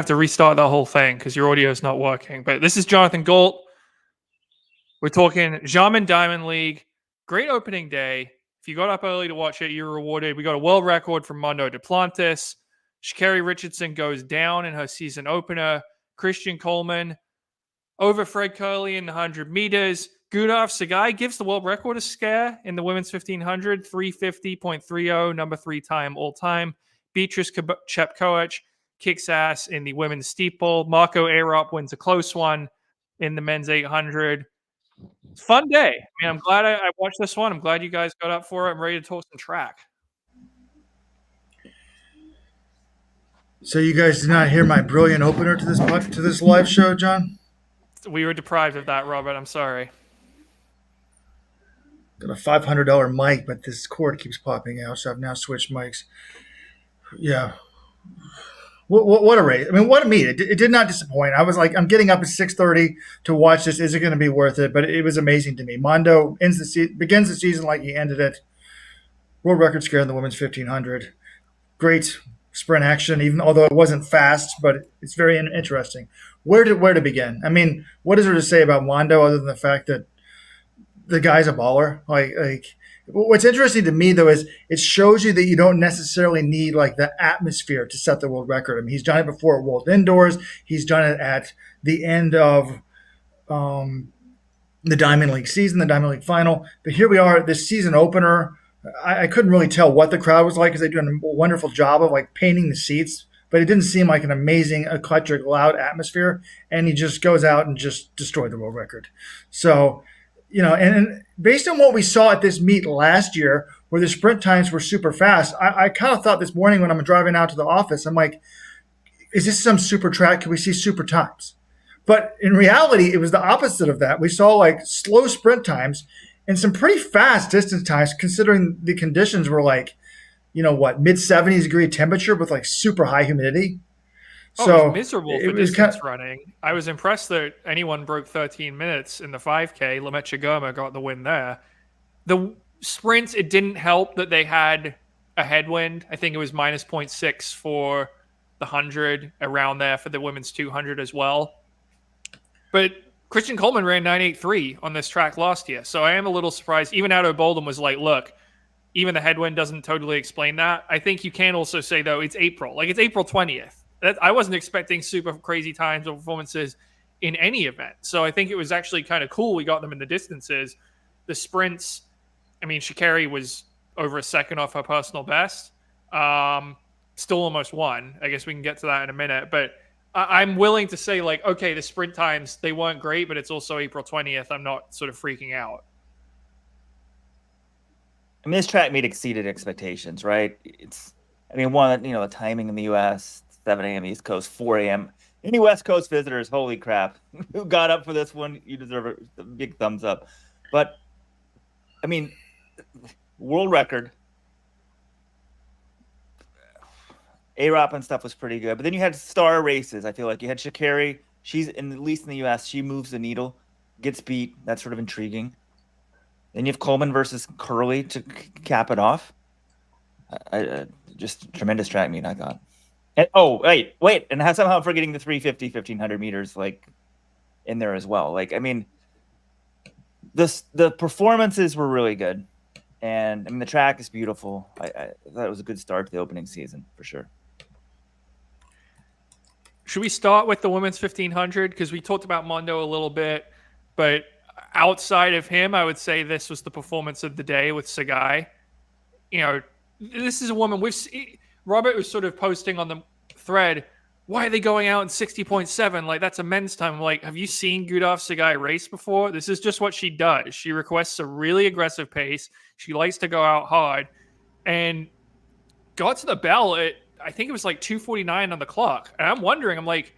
have to restart the whole thing because your audio is not working. But this is Jonathan Gault. We're talking Xiamen Diamond League. Great opening day. If you got up early to watch it, you're rewarded. We got a world record from Mondo Duplantis. Sha'Carri RIchardson goes down in her season opener. Christian Coleman over Fred Kerley in the 100 meters. Gudaf Tsegay gives the world record a scare in the women's 1500, 350.30, number 3 time all time. Beatrice Chepkoech kicks ass in the women's steeple. Marco Arop wins a close one in the men's 800. Fun day. I mean, I'm glad I watched this one. I'm glad you guys got up for it. I'm ready to talk some track. So you guys did not hear my brilliant opener to this live show, John? We were deprived of that, Robert. I'm sorry. Got a $500 mic, but this cord keeps popping out, so I've now switched mics. Yeah. What a race. I mean, what a meet. It did not disappoint. I was like, I'm getting up at 6:30 to watch this. Is it going to be worth it? But it was amazing to me. Mondo begins the season like he ended it. World record scare in the women's 1500. Great sprint action, even although it wasn't fast, but it's very interesting. Where to begin? I mean, what is there to say about Mondo other than the fact that the guy's a baller? Like what's interesting to me though is it shows you that you don't necessarily need like the atmosphere to set the world record. I mean, he's done it before at World Indoors. He's done it at the end of the Diamond League season, the Diamond League final. But here we are at this season opener. I couldn't really tell what the crowd was like because they do a wonderful job of like painting the seats, but it didn't seem like an amazing, eclectic, loud atmosphere. And he just goes out and just destroyed the world record. So, you know, and based on what we saw at this meet last year, where the sprint times were super fast, I kind of thought this morning when I'm driving out to the office, I'm like, is this some super track? Can we see super times? But in reality, it was the opposite of that. We saw like slow sprint times and some pretty fast distance times, considering the conditions were like, you know what, mid-70s degree temperature with like super high humidity. So it was miserable for distance running. I was impressed that anyone broke 13 minutes in the 5K. Lamecha Girma got the win there. The sprints, it didn't help that they had a headwind. I think it was minus 0.6 for the 100, around there for the women's 200 as well. But Christian Coleman ran 9.83 on this track last year. So I am a little surprised. Even Addy Wiley was like, look, even the headwind doesn't totally explain that. I think you can also say, though, it's April. Like, it's April 20th. I wasn't expecting super crazy times or performances in any event. So I think it was actually kind of cool we got them in the distances. The sprints, I mean, Sha'Carri was over a second off her personal best. Still almost won. I guess we can get to that in a minute. But I'm willing to say, like, okay, the sprint times, they weren't great, but it's also April 20th. I'm not sort of freaking out. I mean, this track meet exceeded expectations, right? The timing in the U.S., 7 a.m. East Coast, 4 a.m. Any West Coast visitors, holy crap, who got up for this one, you deserve a big thumbs up. But, I mean, world record. Arop and stuff was pretty good. But then you had star races. I feel like you had Sha'Carri. She's, at least in the U.S., she moves the needle, gets beat. That's sort of intriguing. Then you have Coleman versus Kerley to cap it off. Just tremendous track meet, I thought. And, wait. And somehow forgetting the 350, 1,500 meters, like, in there as well. Like, I mean, the performances were really good. And, I mean, the track is beautiful. I thought it was a good start to the opening season, for sure. Should we start with the women's 1,500? Because we talked about Mondo a little bit, but outside of him, I would say this was the performance of the day with Tsegay. You know, this is a woman Robert was sort of posting on the thread, why are they going out in 60.7? Like, that's a men's time. I'm like, have you seen Gudaf Tsegay race before? This is just what she does. She requests a really aggressive pace. She likes to go out hard. And got to the bell at, I think it was like 2:49 on the clock. And I'm wondering, I'm like,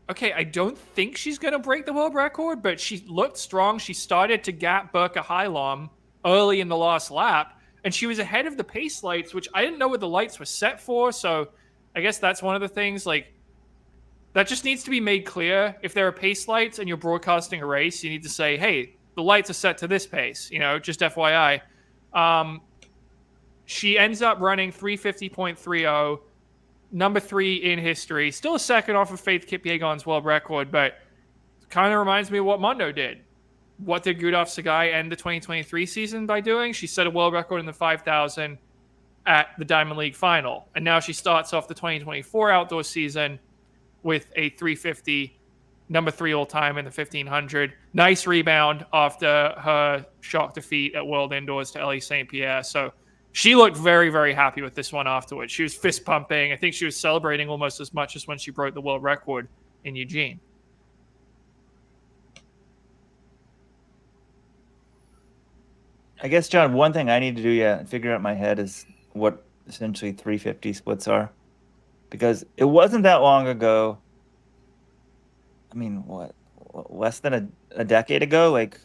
okay, I don't think she's going to break the world record, but she looked strong. She started to gap Burka Hylom early in the last lap, and she was ahead of the pace lights, which I didn't know what the lights were set for. So I guess that's one of the things, like, that just needs to be made clear. If there are pace lights and you're broadcasting a race, you need to say, hey, the lights are set to this pace, just FYI. She ends up running 350.30. number 3 in history. Still a second off of Faith Kipyegon's world record, but kind of reminds me of what Mondo did. What did Gudaf Tsegay end the 2023 season by doing? She set a world record in the 5,000 at the Diamond League final. And now she starts off the 2024 outdoor season with a 350, number 3 all time in the 1500. Nice rebound after her shock defeat at World Indoors to Ellie St. Pierre. So she looked very, very happy with this one afterwards. She was fist pumping. I think she was celebrating almost as much as when she broke the world record in Eugene. I guess, John, one thing I need to do figure out in my head is what essentially 350 splits are. Because it wasn't that long ago. I mean, what? Less than a decade ago? Like,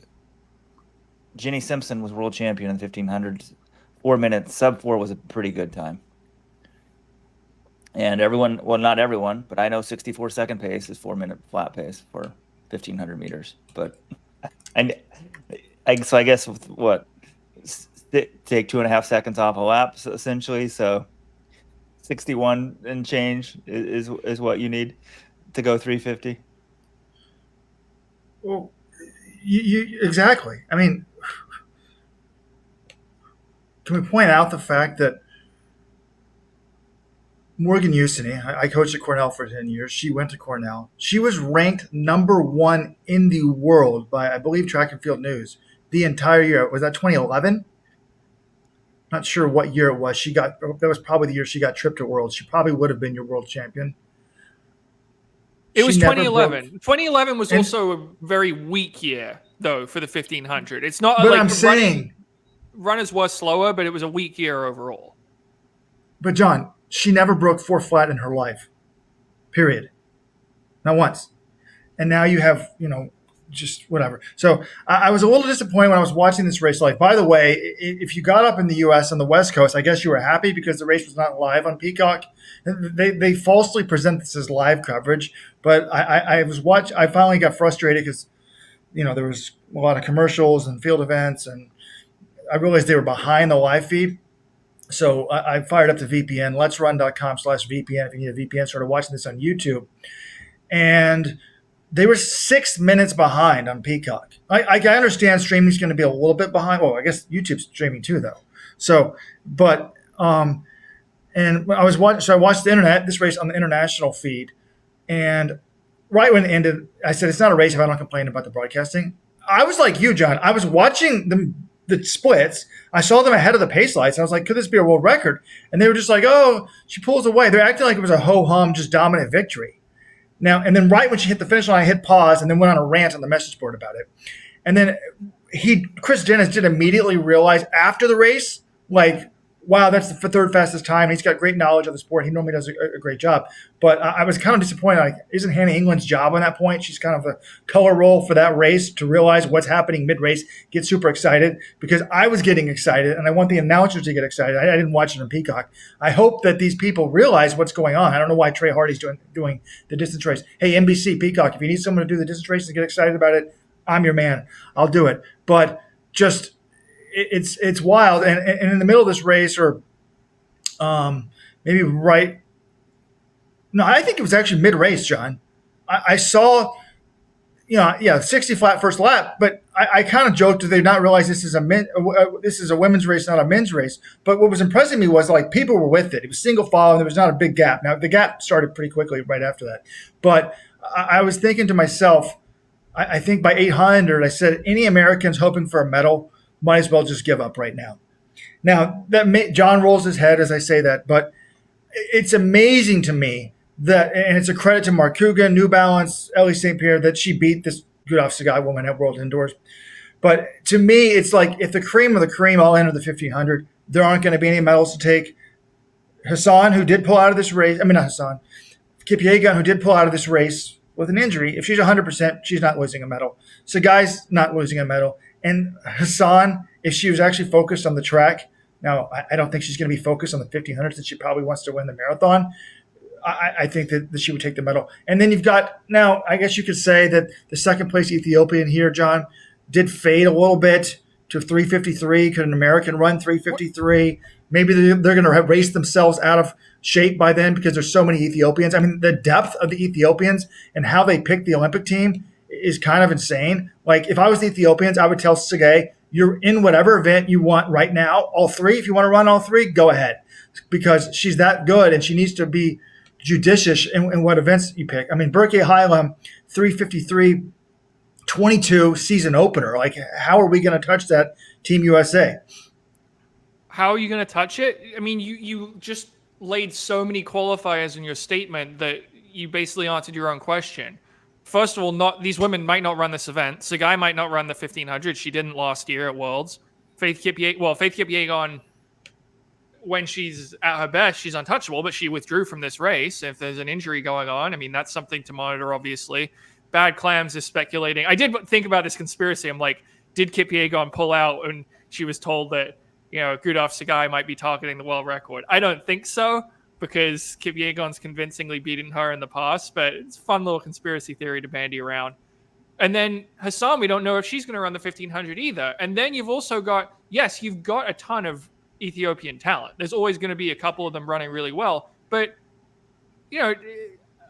Jenny Simpson was world champion in the 1500s. 4 minutes, sub 4 was a pretty good time. And everyone, well, not everyone, but I know 64-second pace is 4-minute flat pace for 1,500 meters. But, so I guess what? Take 2.5 seconds off a lap, essentially. So 61 and change is what you need to go 350. Well, you exactly. I mean, can we point out the fact that Morgan Usini, I coached at Cornell for 10 years. She went to Cornell. She was ranked number 1 in the world by, I believe, Track and Field News the entire year. Was that 2011? Not sure what year it was. That was probably the year she got tripped to Worlds. She probably would have been your world champion. It was 2011. 2011 was also a very weak year, though, for the 1500. It's not but like I'm saying runners was slower, but it was a weak year overall. But John, she never broke 4 flat in her life. Period. Not once. And now you have, just whatever. So I was a little disappointed when I was watching this race live. By the way, if you got up in the U.S. on the West Coast, I guess you were happy because the race was not live on Peacock. They falsely present this as live coverage, but I finally got frustrated because there was a lot of commercials and field events, and I realized they were behind the live feed. So I fired up the VPN, letsrun.com/VPN. If you need a VPN, started watching this on YouTube, and they were 6 minutes behind on Peacock. I understand streaming is going to be a little bit behind. Well, I guess YouTube's streaming too, though. So, but and I was watching. So I watched this race on the international feed, and right when it ended, I said, "It's not a race if I don't complain about the broadcasting." I was like you, John. I was watching the splits. I saw them ahead of the pace lights. And I was like, "Could this be a world record?" And they were just like, "Oh, she pulls away." They're acting like it was a ho hum, just dominant victory. Now, and then right when she hit the finish line, I hit pause and then went on a rant on the message board about it. And then Chris Dennis did immediately realize after the race, like, wow, that's the 3rd fastest time. He's got great knowledge of the sport. He normally does a great job. But I was kind of disappointed. Like, isn't Hannah England's job on that point? She's kind of a color role for that race to realize what's happening mid-race, get super excited, because I was getting excited, and I want the announcers to get excited. I didn't watch it on Peacock. I hope that these people realize what's going on. I don't know why Trey Hardy's doing the distance race. Hey, NBC, Peacock, if you need someone to do the distance race and get excited about it, I'm your man. I'll do it. But just it's wild. And in the middle of this race, or maybe right – no, I think it was actually mid-race, John. I saw, 60 flat first lap, but I kind of joked, do they not realize this is a women's race, not a men's race? But what was impressing me was, like, people were with it. It was single file, and there was not a big gap. Now, the gap started pretty quickly right after that. But I was thinking to myself, I think by 800, I said, any Americans hoping for a medal might as well just give up right now. Now, John rolls his head as I say that, but it's amazing to me that, and it's a credit to Mark Coogan, New Balance, Ellie St. Pierre, that she beat this Gudaf Tsegay woman at World Indoors. But to me, it's like if the cream of the cream all enter the 1500, there aren't going to be any medals to take. Hassan, who did pull out of this race, Kipyegon, who did pull out of this race with an injury, if she's 100%, she's not losing a medal. Tsegay's not losing a medal. And Hassan, if she was actually focused on the track, now I don't think she's going to be focused on the 1500 since she probably wants to win the marathon. I think that she would take the medal. And then you've got, now I guess you could say that the second place Ethiopian here, John, did fade a little bit to 353. Could an American run 353? maybe they're going to race themselves out of shape by then because there's so many Ethiopians. I mean, the depth of the Ethiopians and how they pick the Olympic team is kind of insane. Like, if I was the Ethiopians, I would tell Tsegay, you're in whatever event you want right now, all three. If you want to run all three, go ahead, because she's that good and she needs to be judicious in what events you pick. I mean, Berkey Highlam, 353.22 season opener. Like, how are we going to touch that Team USA? How are you going to touch it? I mean, you just laid so many qualifiers in your statement that you basically answered your own question. First of all, these women might not run this event. Tsegay might not run the 1500. She didn't last year at Worlds. Faith Kipyegon, when she's at her best, she's untouchable, but she withdrew from this race. If there's an injury going on, I mean, that's something to monitor, obviously. Bad Clams is speculating. I did think about this conspiracy. I'm like, did Kipyegon pull out and she was told that, Gudaf Tsegay might be targeting the world record? I don't think so, because Kipyegon's convincingly beaten her in the past, but it's a fun little conspiracy theory to bandy around. And then Hassan, we don't know if she's going to run the 1500 either. And then you've also got, you've got a ton of Ethiopian talent. There's always going to be a couple of them running really well, but,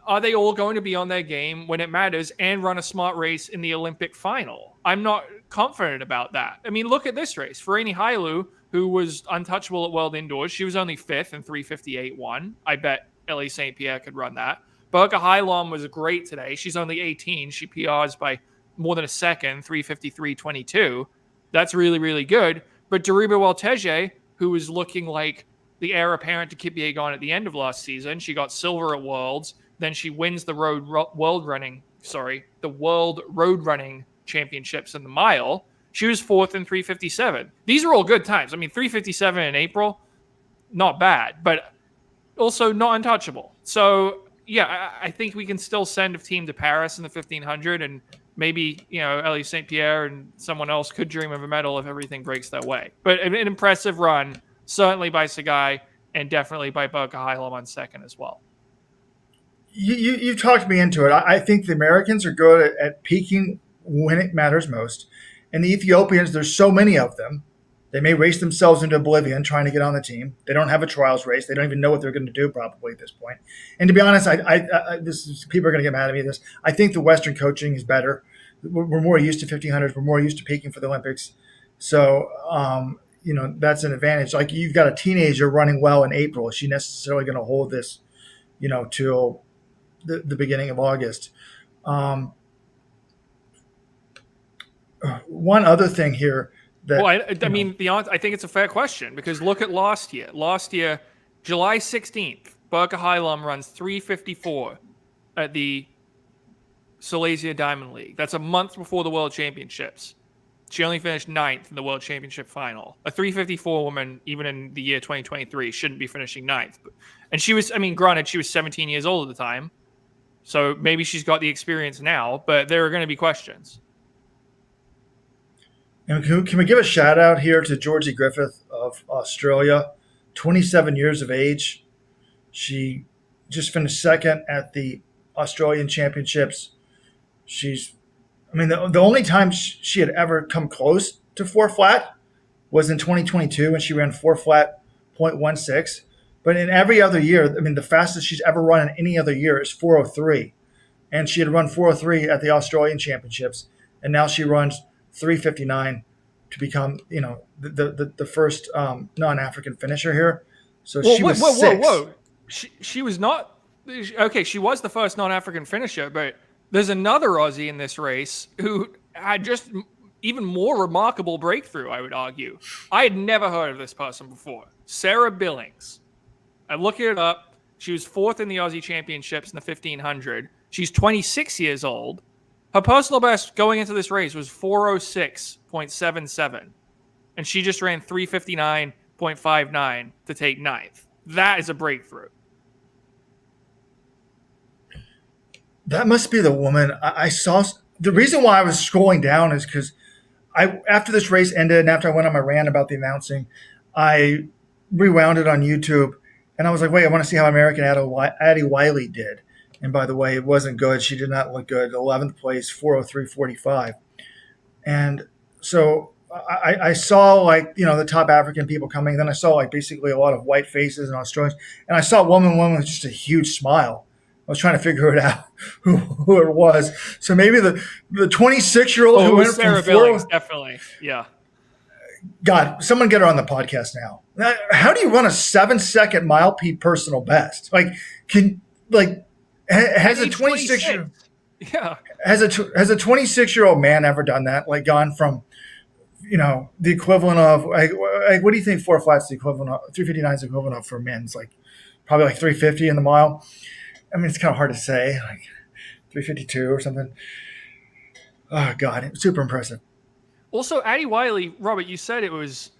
are they all going to be on their game when it matters and run a smart race in the Olympic final? I'm not confident about that. I mean, look at this race. Ferengi Hailu, who was untouchable at World Indoors, she was only 5th in 358.1. I bet Ellie St. Pierre could run that. Berkey Highlam was great today. She's only 18. She PRs by more than a second, 353.22. That's really, really good. But Dariba Welteje, who was looking like the heir apparent to Kipyegon at the end of last season, she got silver at Worlds. Then she wins the World Road Running Championships in the mile. She was 4th in 357. These are all good times. I mean, 357 in April, not bad, but also not untouchable. So, I think we can still send a team to Paris in the 1500, and maybe, Ellie St. Pierre and someone else could dream of a medal if everything breaks their way. But an impressive run, certainly by Tsegay, and definitely by Berkey Highlam on second as well. You've talked me into it. I think the Americans are good at peaking when it matters most. And the Ethiopians, there's so many of them. They may race themselves into oblivion trying to get on the team. They don't have a trials race. They don't even know what they're going to do probably at this point. And to be honest, people are going to get mad at me. I think the Western coaching is better. We're more used to 1500s. We're more used to peaking for the Olympics. So, that's an advantage. Like, you've got a teenager running well in April. Is she necessarily going to hold this, till the beginning of August? One other thing here that, I think it's a fair question, because look at last year. Last year, July 16th, Berkey Highlam runs 354 at the Silesia Diamond League. That's a month before the World Championships. She only finished 9th in the World Championship final. A 354 woman, even in the year 2023, shouldn't be finishing 9th. And she was, granted, she was 17 years old at the time, so maybe she's got the experience now, but there are going to be questions. And can we give a shout out here to Georgie Griffith of Australia, 27 years of age. She just finished second at the Australian Championships. The only time she had ever come close to 4 flat was in 2022 when she ran 4 flat 0.16. But in every other year, the fastest she's ever run in any other year is 4:03. And she had run 4:03 at the Australian Championships. And now she runs 3:59 to become, the first non-African finisher here. So she was sixth. Whoa. She was not – okay, she was the first non-African finisher, but there's another Aussie in this race who had just even more remarkable breakthrough, I would argue. I had never heard of this person before. Sarah Billings. I looked it up. She was 4th in the Aussie Championships in the 1500. She's 26 years old. Her personal best going into this race was 406.77. And she just ran 359.59 to take 9th. That is a breakthrough. That must be the woman. I saw. The reason why I was scrolling down is because after this race ended and after I went on my rant about the announcing, I rewound it on YouTube. And I was like, wait, I want to see how American Addy Wiley did. And by the way, it wasn't good. She did not look good. 11th place, 4:03.45. And so I saw like, the top African people coming. Then I saw like basically a lot of white faces and Australians. And I saw one with just a huge smile. I was trying to figure it out who it was. So maybe the 26-year-old who went Sarah from Billings, definitely. Yeah. God, someone get her on the podcast now. How do you run a 7-second mile P personal best? Like, has a 26-year-old yeah has a 26-year-old man ever done that? Like gone from the equivalent of like what do you think 4 flats the equivalent of 359 is the equivalent of for men's like probably like 350 in the mile. I mean, it's kind of hard to say, like 352 or something. Oh God, super impressive. Also, Addy Wiley, Robert, you said it was,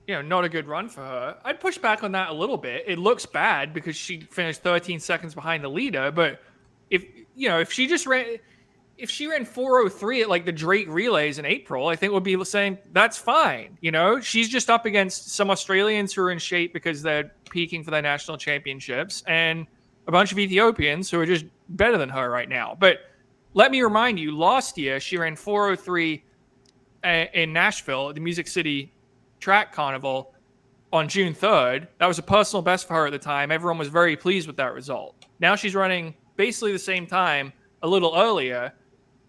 not a good run for her. I'd push back on that a little bit. It looks bad because she finished 13 seconds behind the leader. But if she ran 4:03 at like the Drake relays in April, I think we'll be saying that's fine. She's just up against some Australians who are in shape because they're peaking for their national championships and a bunch of Ethiopians who are just better than her right now. But let me remind you, last year she ran 4:03 in Nashville at the Music City Track Carnival on June 3rd. That was a personal best for her at the time. Everyone was very pleased with that result. Now she's running basically the same time, a little earlier.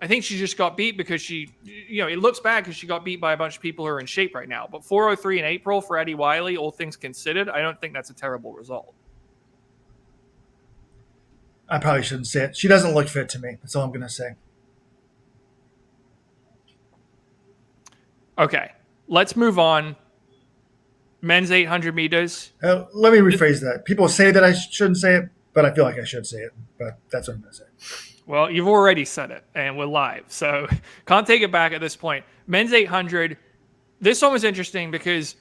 I think she just got beat because it looks bad because she got beat by a bunch of people who are in shape right now. But 4:03 in April for Addy Wiley, all things considered, I don't think that's a terrible result. I probably shouldn't say it. She doesn't look fit to me. That's all I'm going to say. Okay, let's move on. Men's 800 meters. Let me rephrase that. People say that I shouldn't say it, but I feel like I should say it. But that's what I'm going to say. Well, you've already said it, and we're live, so can't take it back at this point. Men's 800. This one was interesting because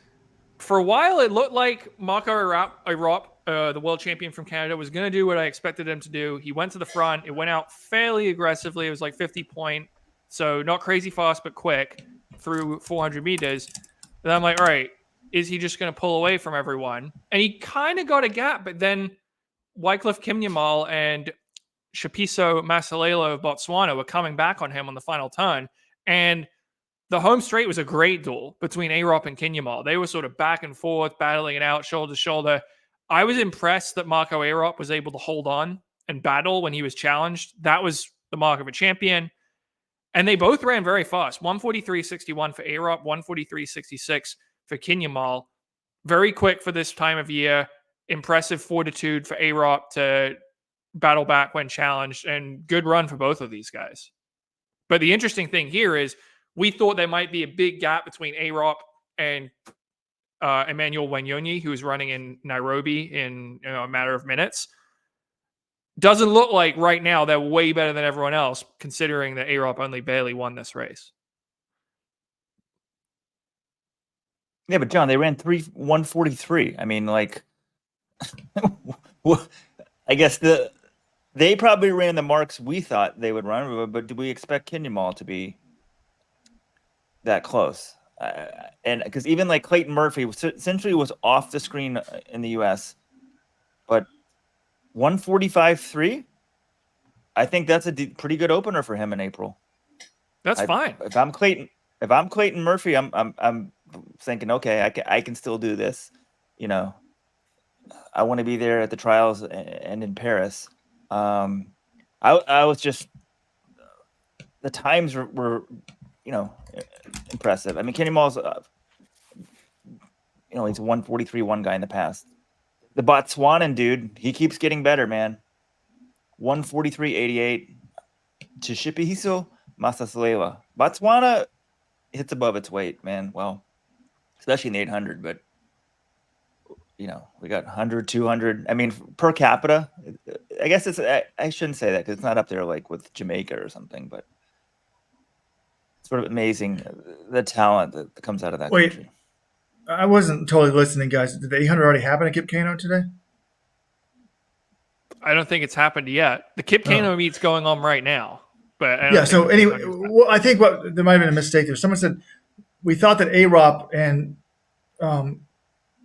for a while it looked like Marco Arop, the world champion from Canada, was going to do what I expected him to do. He went to the front. It went out fairly aggressively. It was like 50 point, so not crazy fast, but quick through 400 meters. And I'm like, all right, is he just going to pull away from everyone? And he kind of got a gap, but then Wycliffe Kimnyamal and Shapiso Masalelo of Botswana were coming back on him on the final turn. And the home straight was a great duel between Arop and Kimnyamal. They were sort of back and forth, battling it out, shoulder to shoulder. I was impressed that Marco Arop was able to hold on and battle when he was challenged. That was the mark of a champion. And they both ran very fast. 1:43.61 for Arop, 1:43.66 for Kimnyamal. Very quick for this time of year. Impressive fortitude for Arop to battle back when challenged, and good run for both of these guys. But the interesting thing here is we thought there might be a big gap between Arop and Emmanuel Wanyonyi, who is running in Nairobi in a matter of minutes. Doesn't look like right now they're way better than everyone else, considering that Arop only barely won this race. Yeah, but John, they ran 1:43. I mean, like, I guess they probably ran the marks we thought they would run, but do we expect Kimnyamal to be that close? And because even like Clayton Murphy essentially was off the screen in the U.S., but 1:45.3, I think that's a pretty good opener for him in April. That's fine. If I'm Clayton Murphy, I'm thinking, okay, I can still do this. I want to be there at the trials and in Paris. I was just the times were impressive. I mean, Kimnyamal's he's a 1:43.1 guy in the past. The Botswanan dude, he keeps getting better, man. 1:43.88 to Shipihiso Masasalela. Botswana hits above its weight, man. Well, especially in the 800, but we got 100, 200. I mean, per capita, I guess I shouldn't say that because it's not up there like with Jamaica or something, but it's sort of amazing the talent that comes out of that country. I wasn't totally listening, guys. Did the 800 already happen at Kip Keino today? I don't think it's happened yet. The Kip Keino meet's going on right now. But yeah, so anyway, I think there might have been a mistake there. Someone said we thought that Arop and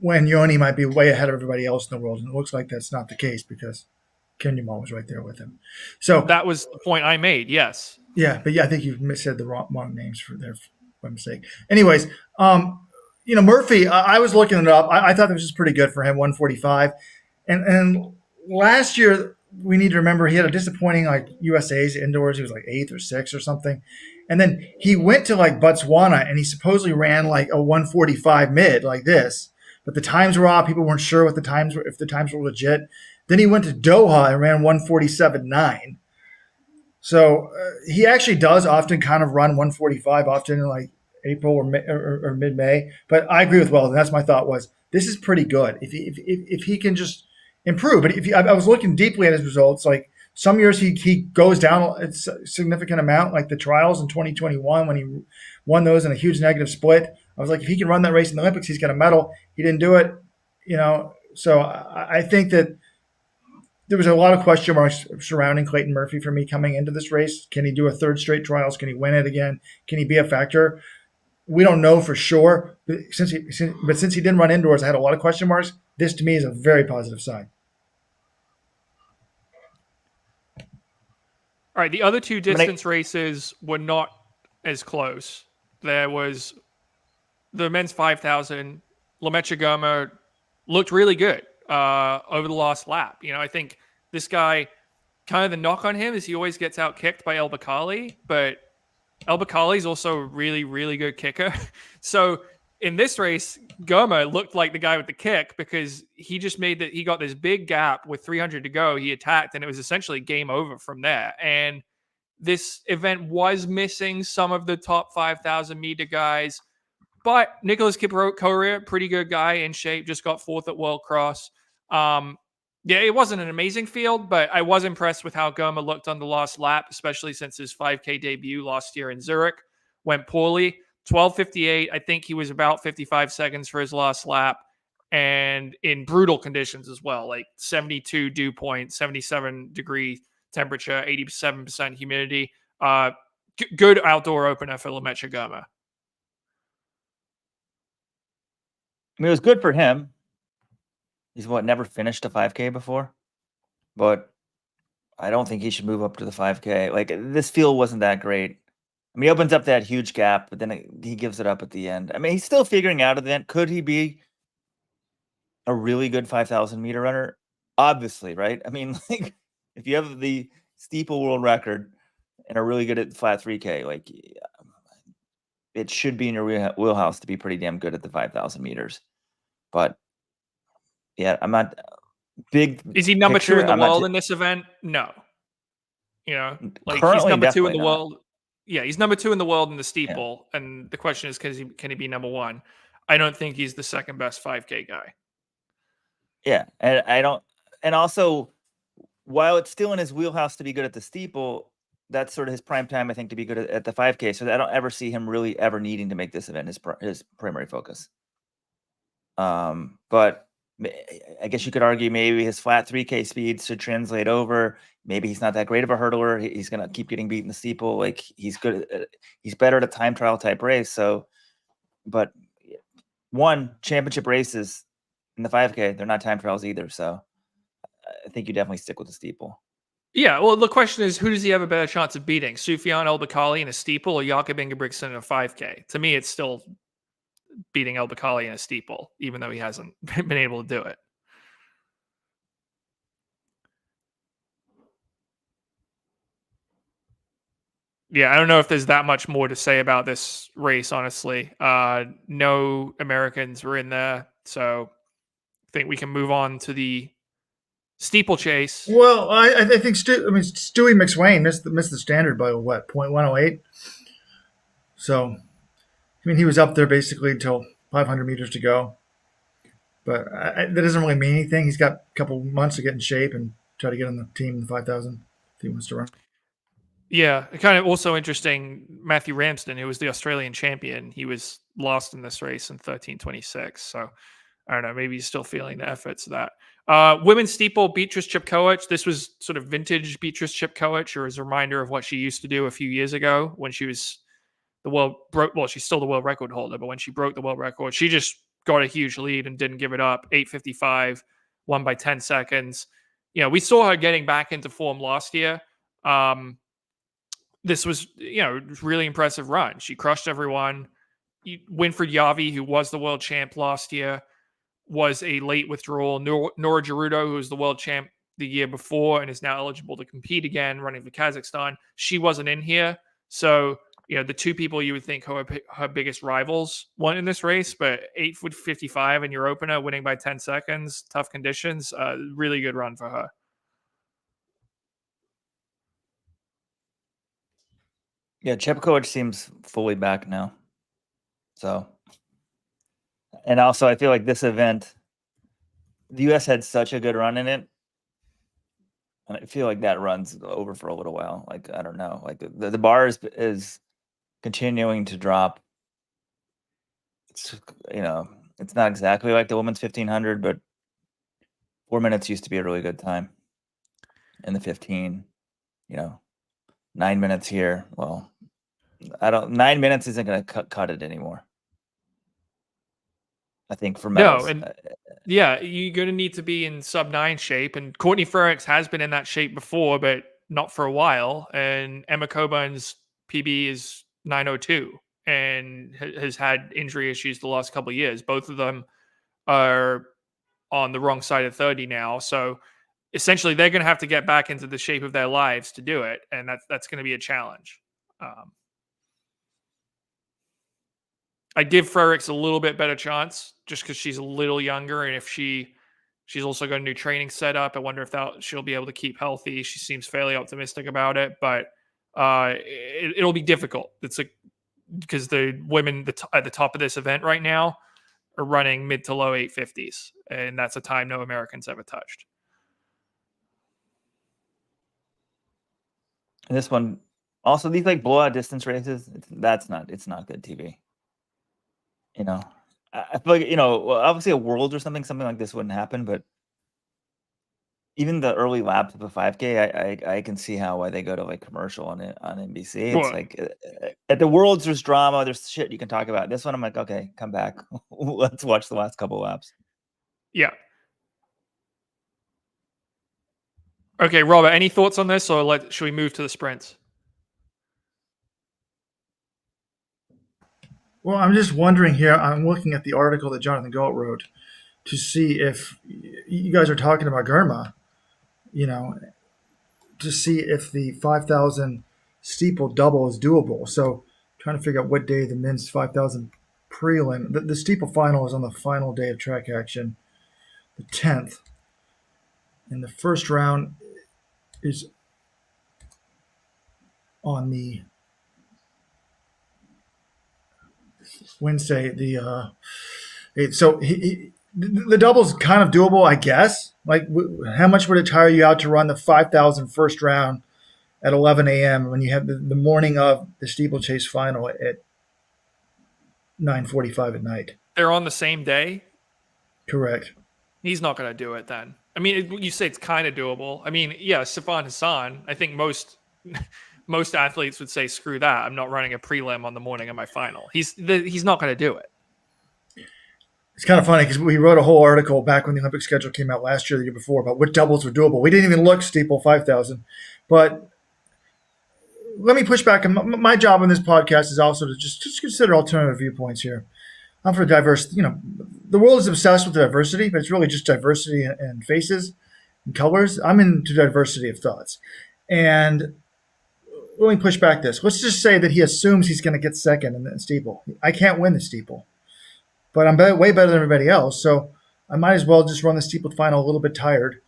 Wanyonyi might be way ahead of everybody else in the world, and it looks like that's not the case because Kimnyamal was right there with him. So that was the point I made. Yes. Yeah, but I think you said the wrong names for there. by mistake. Anyways, Murphy, I was looking it up. I thought this was pretty good for him, 145. And last year, we need to remember he had a disappointing USA's indoors. He was 8th or 6th or something. And then he went to Botswana and he supposedly ran a 145 mid like this. But the times were off. People weren't sure what the times were, if the times were legit. Then he went to Doha and ran 147.9. So he actually does often kind of run 145 often in April or mid-May. But I agree with Weldon. That's my thought was this is pretty good if he can just improve. But I was looking deeply at his results. Some years he goes down a significant amount, like the trials in 2021 when he won those in a huge negative split. I was if he can run that race in the Olympics, he's got a medal. He didn't do it, So I think that there was a lot of question marks surrounding Clayton Murphy for me coming into this race. Can he do a third straight trials? Can he win it again? Can he be a factor? We don't know for sure. But since he didn't run indoors, I had a lot of question marks. This to me is a very positive sign. All right, the other two distance races were not as close. There was the men's 5,000. Lamecha Girma looked really good over the last lap. I think this guy, kind of the knock on him is he always gets out kicked by El Bakali, but El Bakali is also a really, really good kicker. So in this race, Girma looked like the guy with the kick because he just he got this big gap with 300 to go. He attacked and it was essentially game over from there. And this event was missing some of the top 5,000 meter guys, but Nicholas Kipkoech, pretty good guy in shape, just got 4th at World Cross. It wasn't an amazing field, but I was impressed with how Girma looked on the last lap, especially since his 5K debut last year in Zurich went poorly. 12:58. I think he was about 55 seconds for his last lap, and in brutal conditions as well, 72 dew point, 77 degree temperature, 87% humidity. Good outdoor opener for Lamecha Girma. It was good for him. He's never finished a 5K before, but I don't think he should move up to the 5K. This field wasn't that great. He opens up that huge gap, but then he gives it up at the end. He's still figuring out at the end. Could he be a really good 5,000 meter runner? Obviously, right? If you have the steeple world record and are really good at flat 3K, it should be in your wheelhouse to be pretty damn good at the 5,000 meters. But yeah, I'm not big. Is he number 2 in the world in this event? No. He's number 2 in the world. Yeah, he's number 2 in the world in the steeple. Yeah. And the question is, can he be number 1? I don't think he's the second best 5K guy. Yeah, and I don't. And also, while it's still in his wheelhouse to be good at the steeple, that's sort of his prime time, I think, to be good at the 5K. So I don't ever see him really ever needing to make this event his primary focus. But I guess you could argue maybe his flat 3K speed should translate over. Maybe he's not that great of a hurdler. He's going to keep getting beat in the steeple. He's good. He's better at a time trial type race. So, but championship races in the 5K, they're not time trials either. So I think you definitely stick with the steeple. Yeah. Well, the question is, who does he have a better chance of beating? Sufjan El Bakali in a steeple or Jakob Ingebrigtsen in a 5K? To me, it's still beating El Bakali in a steeple, even though he hasn't been able to do it. Yeah, I don't know if there's that much more to say about this race, honestly. No Americans were in there, so I think we can move on to the steeplechase. Well, I think Stewie McSwain missed the standard by 0.108. So, he was up there basically until 500 meters to go. But that doesn't really mean anything. He's got a couple months to get in shape and try to get on the team in the 5,000 if he wants to run. Yeah, kind of also interesting, Matthew Ramsden, who was the Australian champion, he was lost in this race in 13:26. So, I don't know, maybe he's still feeling the efforts of that. Women's steeple, Beatrice Chepkoech. This was sort of vintage Beatrice Chepkoech, or as a reminder of what she used to do a few years ago when she was she's still the world record holder, but when she broke the world record, she just got a huge lead and didn't give it up. 8:55, won by 10 seconds. We saw her getting back into form last year. This was, really impressive run. She crushed everyone. Winfred Yavi, who was the world champ last year, was a late withdrawal. Nora Gerudo, who was the world champ the year before and is now eligible to compete again, running for Kazakhstan, she wasn't in here. So, the two people you would think her biggest rivals won in this race, but 8:55 in your opener, winning by 10 seconds, tough conditions, really good run for her. Yeah, Chepkoech seems fully back now. So, and also I feel like this event, the U.S. had such a good run in it. And I feel like that run's over for a little while. Like, I don't know. Like the bar is continuing to drop. It's, it's not exactly like the women's 1500, but 4 minutes used to be a really good time. In the 15, 9 minutes here. Well, 9 minutes isn't going to cut it anymore. I think for medals. No, and yeah, you're going to need to be in sub-9 shape. And Courtney Frerichs has been in that shape before, but not for a while. And Emma Coburn's PB is 9:02 and has had injury issues the last couple of years. Both of them are on the wrong side of 30 now. So essentially, they're going to have to get back into the shape of their lives to do it. And that's going to be a challenge. I give Frerichs a little bit better chance just because she's a little younger, and if she's also got a new training set up, I wonder if she'll be able to keep healthy. She seems fairly optimistic about it, but it'll be difficult. Because the women at the top of this event right now are running mid to low 850s, and that's a time no Americans ever touched. And this one, also these like blowout distance races, it's not good TV. I feel like, obviously a Worlds or something like this wouldn't happen, but even the early laps of a 5K, I can see why they go to like commercial on NBC. It's like at the Worlds, there's drama, there's shit you can talk about. This one, I'm like, okay, come back. Let's watch the last couple of laps. Yeah. Okay, Robert, any thoughts on this, or should we move to the sprints? Well, I'm just wondering here. I'm looking at the article that Jonathan Galt wrote to see if you guys are talking about Girma, to see if the 5,000 steeple double is doable. So trying to figure out what day the men's 5,000 prelim. The steeple final is on the final day of track action, the 10th. And the first round is on the Wednesday, the 8th. So the double's kind of doable, I guess. Like, how much would it tire you out to run the 5,000 first round at 11 a.m. when you have the morning of the steeplechase final at 9:45 at night? They're on the same day? Correct. He's not going to do it then. I mean, you say it's kind of doable. I mean, yeah, Sifan Hassan, I think most athletes would say, screw that. I'm not running a prelim on the morning of my final. He's not going to do it. It's kind of funny because we wrote a whole article back when the Olympic schedule came out last year, the year before, about what doubles were doable. We didn't even look steeple 5,000. But let me push back. My job on this podcast is also to just consider alternative viewpoints here. I'm for diverse. The world is obsessed with diversity, but it's really just diversity in faces and colors. I'm into diversity of thoughts. And let me push back this. Let's just say that he assumes he's going to get second in the steeple. I can't win the steeple, but I'm way better than everybody else. So I might as well just run the steeple final a little bit tired,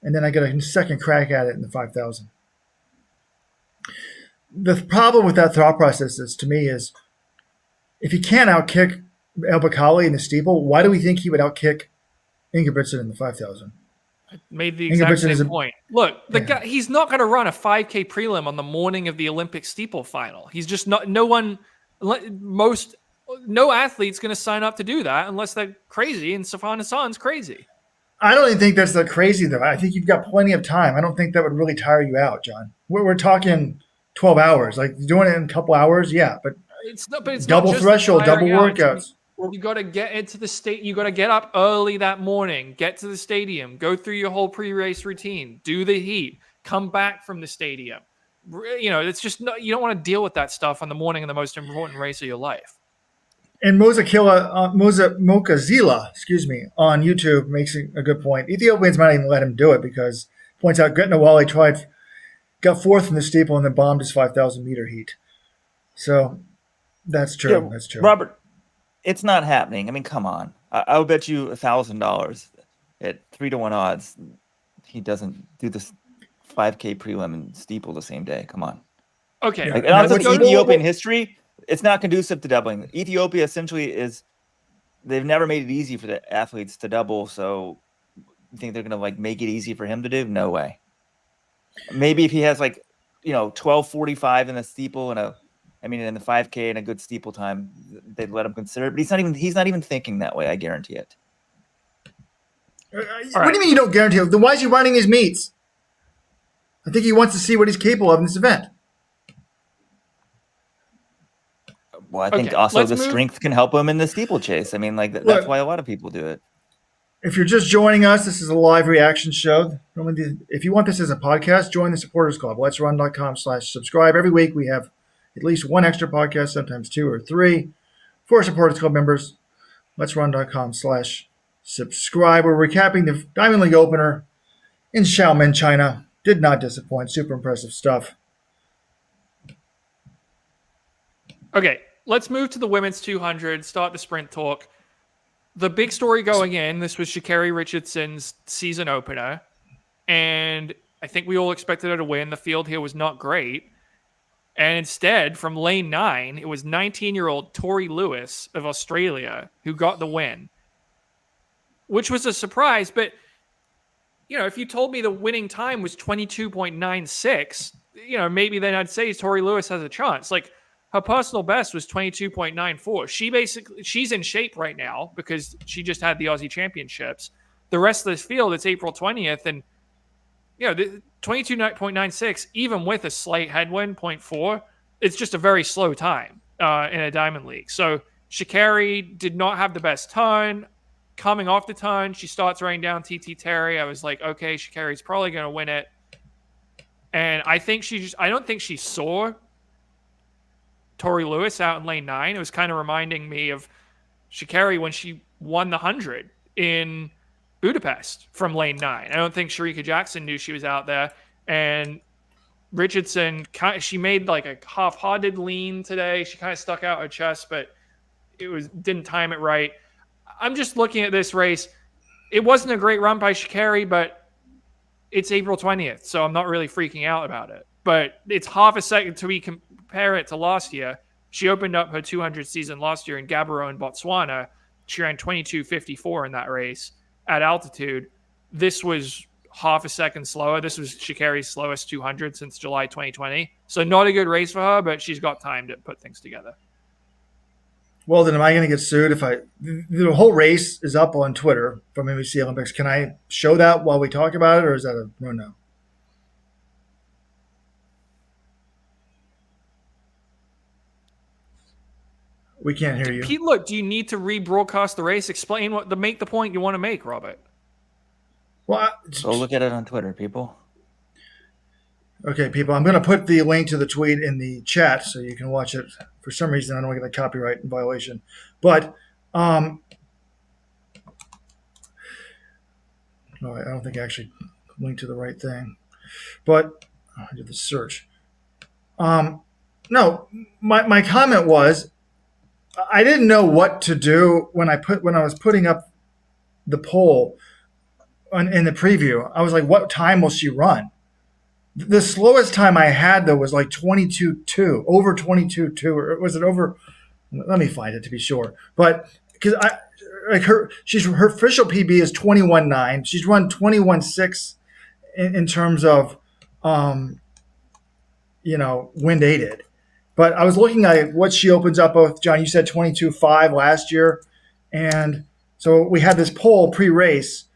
and then I get a second crack at it in the 5,000. The problem with that thought process to me is if he can't outkick El Bakali in the steeple, why do we think he would outkick Ingebrigtsen in the 5,000? I made the exact same point. Look, guy, he's not going to run a 5K prelim on the morning of the Olympic steeple final. He's just not. No athlete's going to sign up to do that unless they're crazy, and Sifan Hassan's crazy. I don't even think that's that crazy, though. I think you've got plenty of time. I don't think that would really tire you out, John. We're talking 12 hours. Like, doing it in a couple hours, yeah, but it's double not just threshold, double workouts. You got to get into the state. You got to get up early that morning, get to the stadium, go through your whole pre-race routine, do the heat, come back from the stadium. It's just you don't want to deal with that stuff on the morning of the most important race of your life. And Mokazila, on YouTube makes a good point. Ethiopians might even let him do it because points out Gretna Wally got fourth in the steeple and then bombed his 5,000 meter heat. So that's true. Yeah, That's true. Robert, it's not happening. I mean, come on. I'll bet you $1,000 at 3-1 odds he doesn't do this 5K prelim and steeple the same day. Come on. Okay. Like, and also the Ethiopian history, it's not conducive to doubling. Ethiopia essentially they've never made it easy for the athletes to double. So you think they're going to like make it easy for him to do? No way. Maybe if he has 12:45 in the steeple and in the 5K and a good steeple time, they'd let him consider it. But he's not even thinking that way. I guarantee it. What do you mean you don't guarantee it? Then why is he running his meets? I think he wants to see what he's capable of in this event. Well, I think also the strength can help him in the steeplechase. I mean, that's why a lot of people do it. If you're just joining us, this is a live reaction show. If you want this as a podcast, join the Supporters Club. Let'sRun.com/subscribe. Every week we have at least one extra podcast, sometimes 2 or 3, for Supporters Club members. Let'sRun.com/subscribe. We're recapping the Diamond League opener in Xiamen, China. Did not disappoint. Super impressive stuff. Okay, let's move to the women's 200, start the sprint talk. The big story going in, this was Sha'Carri RIchardson's season opener, and I think we all expected her to win. The field here was not great. And instead, from lane 9, it was 19-year-old Tori Lewis of Australia who got the win, which was a surprise. But, if you told me the winning time was 22.96, maybe then I'd say Tori Lewis has a chance. Her personal best was 22.94. She's in shape right now because she just had the Aussie Championships. The rest of this field, it's April 20th, and the 22.96, even with a slight headwind, 0.4, it's just a very slow time in a Diamond League. So Sha'Carri did not have the best turn. Coming off the turn, she starts running down TT Terry. I was like, okay, Sha'Carri's probably going to win it. And I don't think she saw Tori Lewis out in lane 9. It was kind of reminding me of Sha'Carri when she won the 100 in Budapest from lane 9. I don't think Sha'Carri Jackson knew she was out there. And Richardson, she made a half-hearted lean today. She kind of stuck out her chest, but didn't time it right. I'm just looking at this race. It wasn't a great run by Sha'Carri, but it's April 20th, so I'm not really freaking out about it. But it's half a second to compare it to last year. She opened up her 200 season last year in Gaborone, Botswana. She ran 22:54 in that race at altitude. This was half a second slower. This was Sha'Carri's slowest 200 since July 2020. So not a good race for her, but she's got time to put things together. Well, then am I going to get sued if the whole race is up on Twitter from NBC Olympics? Can I show that while we talk about it, or is that a no? We can't hear you. Pete, look, do you need to rebroadcast the race? Explain make the point you want to make, Robert. Well, go look at it on Twitter, people. Okay, people, I'm going to put the link to the tweet in the chat so you can watch it. For some reason, I don't want to get a copyright violation. But no, I don't think I actually linked to the right thing. But I did the search. No, my comment was, I didn't know what to do when I was putting up the poll in the preview. I was like, what time will she run? The slowest time I had, though, was 22.2, over 22.2, or was it over? Let me find it to be sure. But because her official PB is 21.9. She's run 21.6 in terms of, wind aided. But I was looking at what she opens up with. John, you said 22.5 last year. And so we had this poll pre-race.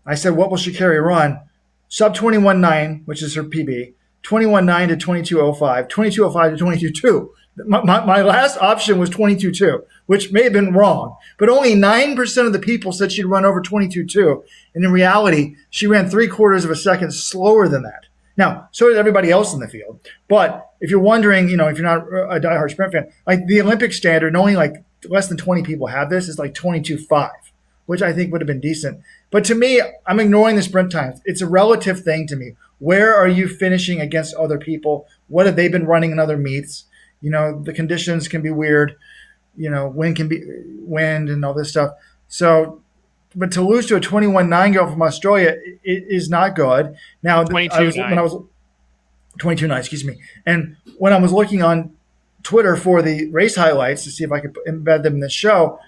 I said, what will Sha'Carri run? Sub 21.9, which is her PB, 21.9 to 22.05, 22.05 to 22.2. My last option was 22.2, which may have been wrong. But only 9% of the people said she'd run over 22.2. And in reality, she ran 3/4 of a second slower than that. Now, so did everybody else in the field. But if you're wondering, if you're not a diehard sprint fan, the Olympic standard, only less than 20 people have this. It's like 22.5, which I think would have been decent. But to me, I'm ignoring the sprint times. It's a relative thing to me. Where are you finishing against other people? What have they been running in other meets? The conditions can be weird. Wind can be wind and all this stuff. So, but to lose to a 21.9 girl from Australia is not good. Now, 22.9, excuse me. And when I was looking on Twitter for the race highlights to see if I could embed them in this show,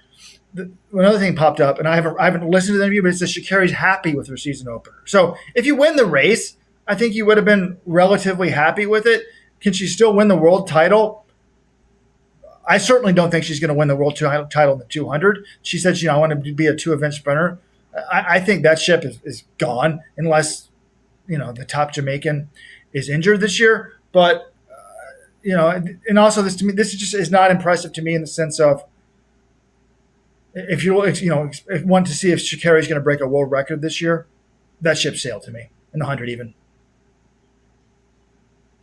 another thing popped up, and I haven't listened to the interview, but it says Sha'Carri's happy with her season opener. So if you win the race, I think you would have been relatively happy with it. Can she still win the world title? I certainly don't think she's going to win the world title in the 200. She said, I want to be a 2-event sprinter. I think that ship is gone unless, the top Jamaican is injured this year. But, and also this to me, this just is not impressive to me in the sense of, if you want to see if Sha'Carri's going to break a world record this year, that ship sailed to me in the 100 even.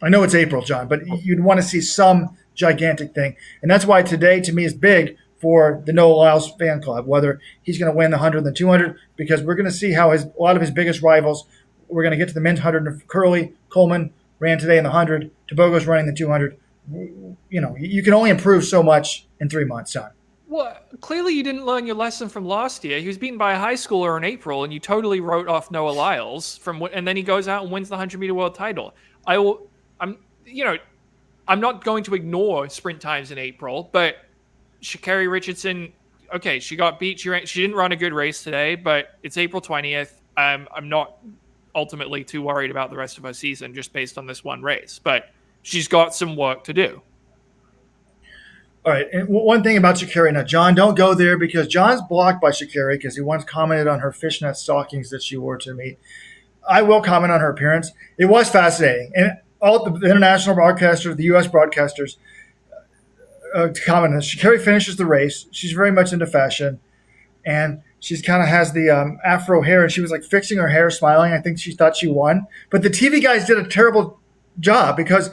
I know it's April, John, but you'd want to see some gigantic thing. And that's why today, to me, is big for the Noah Lyles fan club, whether he's going to win the 100 and the 200, because we're going to see how a lot of his biggest rivals, we're going to get to the men's 100. Kerley, Coleman ran today in the 100. Tebogo's running the 200. You can only improve so much in 3 months, John. Well, clearly you didn't learn your lesson from last year. He was beaten by a high schooler in April, and you totally wrote off Noah Lyles and then he goes out and wins the 100-meter world title. I'm not going to ignore sprint times in April, but Sha'Carri RIchardson, okay, she got beat. She didn't run a good race today, but it's April 20th. I'm not ultimately too worried about the rest of her season just based on this one race, but she's got some work to do. All right, and one thing about Sha'Carri. Now, John, don't go there because John's blocked by Sha'Carri because he once commented on her fishnet stockings that she wore to meet. I will comment on her appearance. It was fascinating. And all the international broadcasters, the U.S. broadcasters, comment on this. Sha'Carri finishes the race. She's very much into fashion. And she's kind of has the afro hair. And she was like fixing her hair, smiling. I think she thought she won. But the TV guys did a terrible job because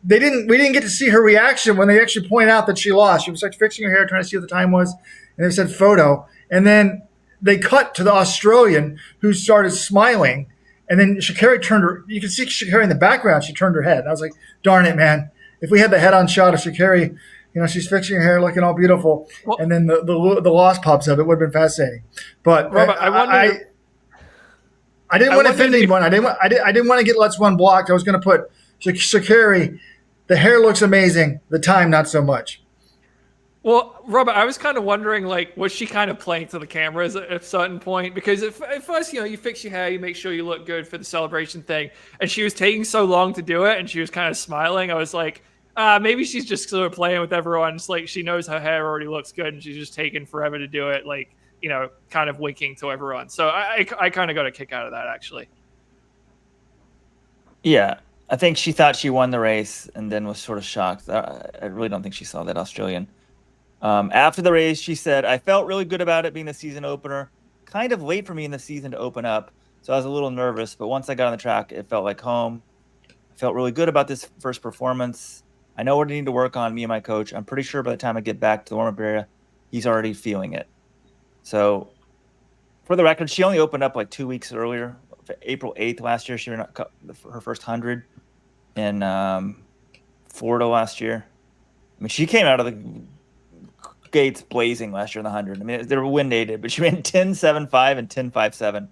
we didn't get to see her reaction when they actually pointed out that she lost. She was like fixing her hair, trying to see what the time was. And they said photo. And then they cut to the Australian who started smiling. And then Sha'Carri turned her. You can see Sha'Carri in the background. She turned her head. And I was like, darn it, man. If we had the head-on shot of Sha'Carri, she's fixing her hair, looking all beautiful. Well, and then the loss pops up. It would have been fascinating. But Robert, I didn't want to offend anyone. I didn't want to get Let's Run blocked. I was going to put Sha'Carri, the hair looks amazing. The time, not so much. Well, Robert, I was kind of wondering, was she kind of playing to the cameras at a certain point? Because at first, you fix your hair, you make sure you look good for the celebration thing. And she was taking so long to do it, and she was kind of smiling. I was like, maybe she's just sort of playing with everyone. It's like she knows her hair already looks good, and she's just taking forever to do it, kind of winking to everyone. So I kind of got a kick out of that, actually. Yeah. I think she thought she won the race and then was sort of shocked. I really don't think she saw that Australian. After the race, she said, I felt really good about it being the season opener. Kind of late for me in the season to open up, so I was a little nervous. But once I got on the track, it felt like home. I felt really good about this first performance. I know what I need to work on, me and my coach. I'm pretty sure by the time I get back to the warm-up area, he's already feeling it. So, for the record, she only opened up 2 weeks earlier. April 8th last year, she ran her first 100 in Florida last year. I mean, she came out of the gates blazing last year in the 100. I mean, they were wind aided, but she ran 10.75 and 10.57.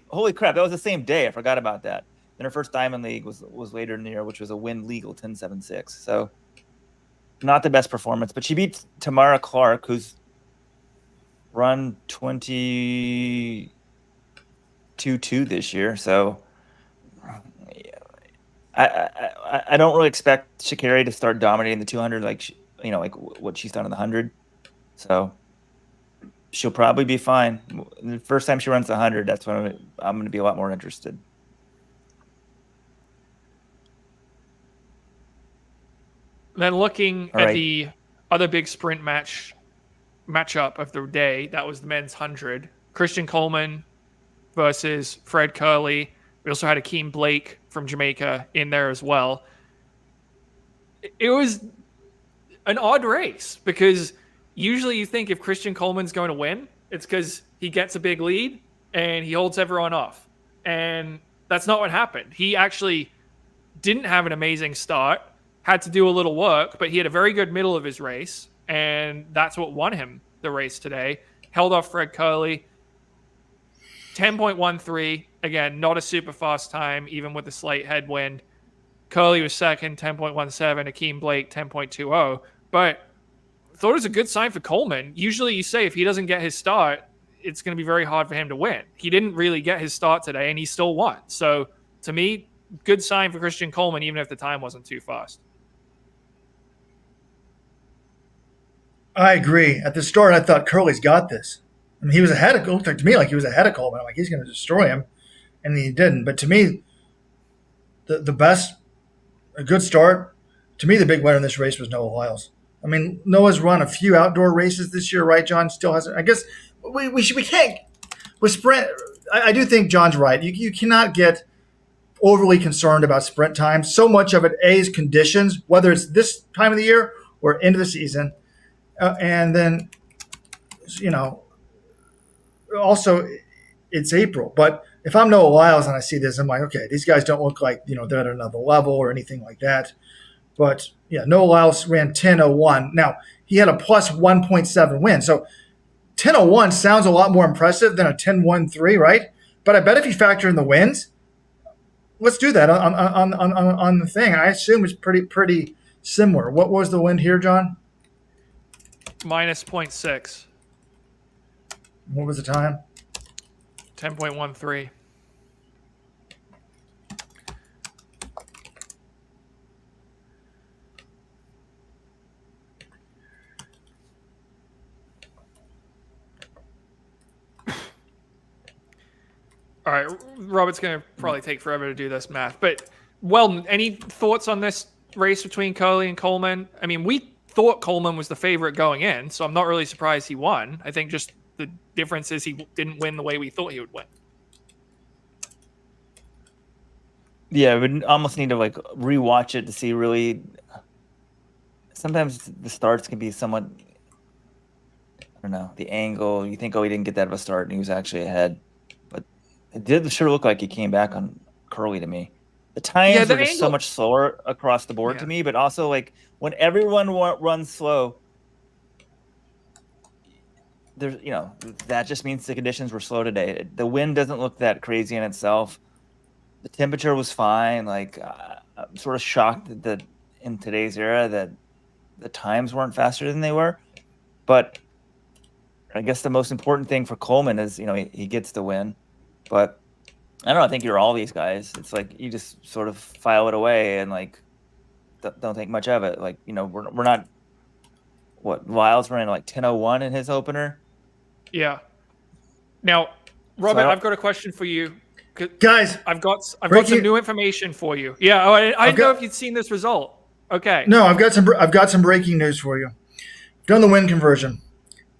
Holy crap, that was the same day. I forgot about that. Then her first Diamond League was later in the year, which was a wind legal 10.76. So not the best performance, but she beat Tamara Clark, who's run 22.2 this year. So I don't really expect Sha'Carri to start dominating the 200 like what she's done in the 100. So she'll probably be fine. The first time she runs the 100, that's when I'm going to be a lot more interested. Then looking at the other big sprint matchup of the day, that was the men's 100. Christian Coleman versus Fred Kerley. We also had Akeem Blake from Jamaica in there as well. It was an odd race because usually you think if Christian Coleman's going to win, it's because he gets a big lead and he holds everyone off. And that's not what happened. He actually didn't have an amazing start, had to do a little work, but he had a very good middle of his race, and that's what won him the race today. Held off Fred Kerley. 10.13, again, not a super fast time, even with a slight headwind. Kerley was second, 10.17. Akeem Blake, 10.20. But I thought it was a good sign for Coleman. Usually you say if he doesn't get his start, it's going to be very hard for him to win. He didn't really get his start today, and he still won. So, to me, good sign for Christian Coleman, even if the time wasn't too fast. I agree. At the start, I thought Kerley's got this. I mean, he was ahead of. It looked like to me like he was ahead of Coleman. I'm like, he's going to destroy him, and he didn't. But to me, the best, a good start. To me, the big winner in this race was Noah Lyles. I mean, Noah's run a few outdoor races this year, right? John still hasn't. I guess we can't with sprint. I do think John's right. You cannot get overly concerned about sprint time. So much of it, is conditions, whether it's this time of the year or end of the season, and then also it's April. But if I'm Noah Lyles and I see this, I'm like, okay, these guys don't look like they're at another level or anything like that. But yeah, Noah Lyles ran 10:01. Now he had a plus 1.7 win, so 10:01 sounds a lot more impressive than a 10:13, right? But I bet if you factor in the wins, let's do that on the thing. I assume it's pretty similar. What was the win here, John? Minus 0.6. What was the time? 10.13. All right, Robert's going to probably take forever to do this math. But, any thoughts on this race between Kerley and Coleman? I mean, we thought Coleman was the favorite going in, so I'm not really surprised he won. I think just the difference is he didn't win the way we thought he would win. Yeah, we would almost need to rewatch it to see really. Sometimes the starts can be somewhat, I don't know, the angle. You think, he didn't get that of a start, and he was actually ahead. But it did sure look like he came back on Kerley to me. The times were just so much slower across the board to me, but also when everyone runs slow, there's that just means the conditions were slow today. The wind doesn't look that crazy in itself. The temperature was fine. I'm sort of shocked that in today's era that the times weren't faster than they were. But I guess the most important thing for Coleman is he gets the win. But I don't know. I think you're all these guys. It's like you just sort of file it away and don't think much of it. We're not. What Lyles ran 10:01 in his opener. Yeah. Now, Robert, I've got a question for you, guys. I've got some new information for you. Yeah. I didn't know if you'd seen this result. Okay. No, I've got some breaking news for you. I've done the win conversion.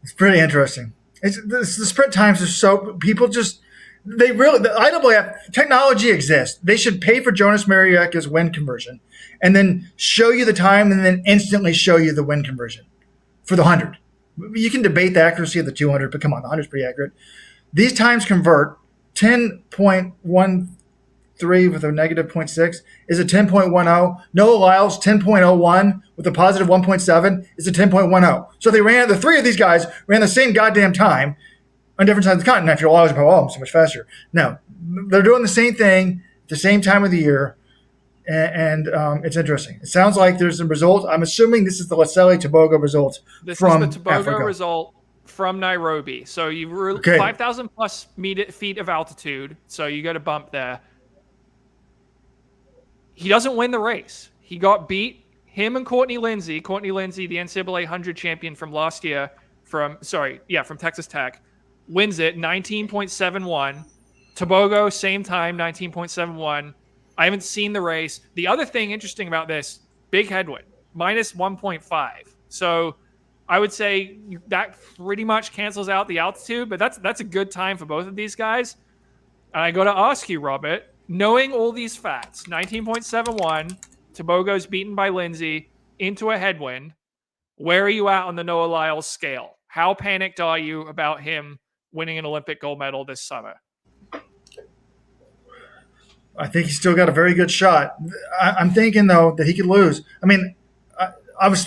It's pretty interesting. The sprint times are so people just. The IAAF technology exists. They should pay for Jonas Mariucca's win conversion and then show you the time and then instantly show you the win conversion for the 100. You can debate the accuracy of the 200, but come on, the 100 is pretty accurate. These times convert. 10.13 with a negative 0.6 is a 10.10. Noah Lyles, 10.01 with a positive 1.7 is a 10.10. So the three of these guys ran the same goddamn time on different sides of the continent. If you're always I'm so much faster. No, they're doing the same thing at the same time of the year, and it's interesting. It sounds like there's some results. I'm assuming this is the Lamecha Girma result from This is the Tebogo Africa. Result from Nairobi. So you were 5,000 plus feet of altitude, so you got a bump there. He doesn't win the race. He got beat. Him and Courtney Lindsey, the NCAA 100 champion from last year, from Texas Tech, wins it 19.71. Tebogo, same time, 19.71. I haven't seen the race. The other thing interesting about this, big headwind, minus 1.5. So I would say that pretty much cancels out the altitude, but that's a good time for both of these guys. And I got to ask you, Robert, knowing all these facts, 19.71, Tebogo's beaten by Lindsey into a headwind. Where are you at on the Noah Lyles scale? How panicked are you about him winning an Olympic gold medal this summer? I think he's still got a very good shot. I'm thinking though that he could lose. I mean, I was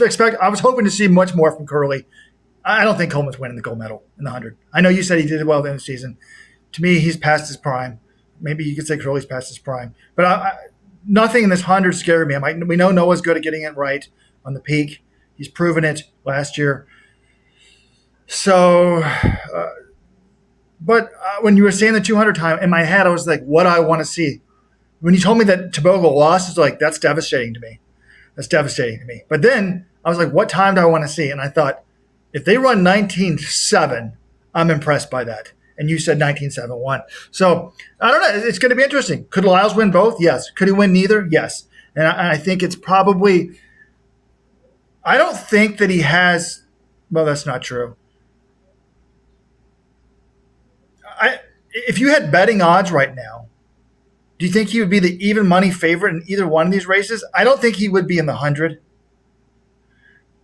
hoping to see much more from Kerley. I don't think Coleman's winning the gold medal in the 100. I know you said he did well at the end of the season. To me, he's past his prime. Maybe you could say Kerley's past his prime. But nothing in this 100 scared me. We know Noah's good at getting it right on the peak. He's proven it last year. So, but when you were saying the 200 time, in my head, I was like, what do I want to see? When you told me that Tebogo lost, it's like, that's devastating to me. That's devastating to me. But then I was like, what time do I want to see? And I thought, if they run 19.7, I'm impressed by that. And you said 19.71. So I don't know. It's going to be interesting. Could Lyles win both? Yes. Could he win neither? Yes. And I think it's probably – I don't think that he has – well, that's not true. If you had betting odds right now, do you think he would be the even money favorite in either one of these races? I don't think he would be in the 100.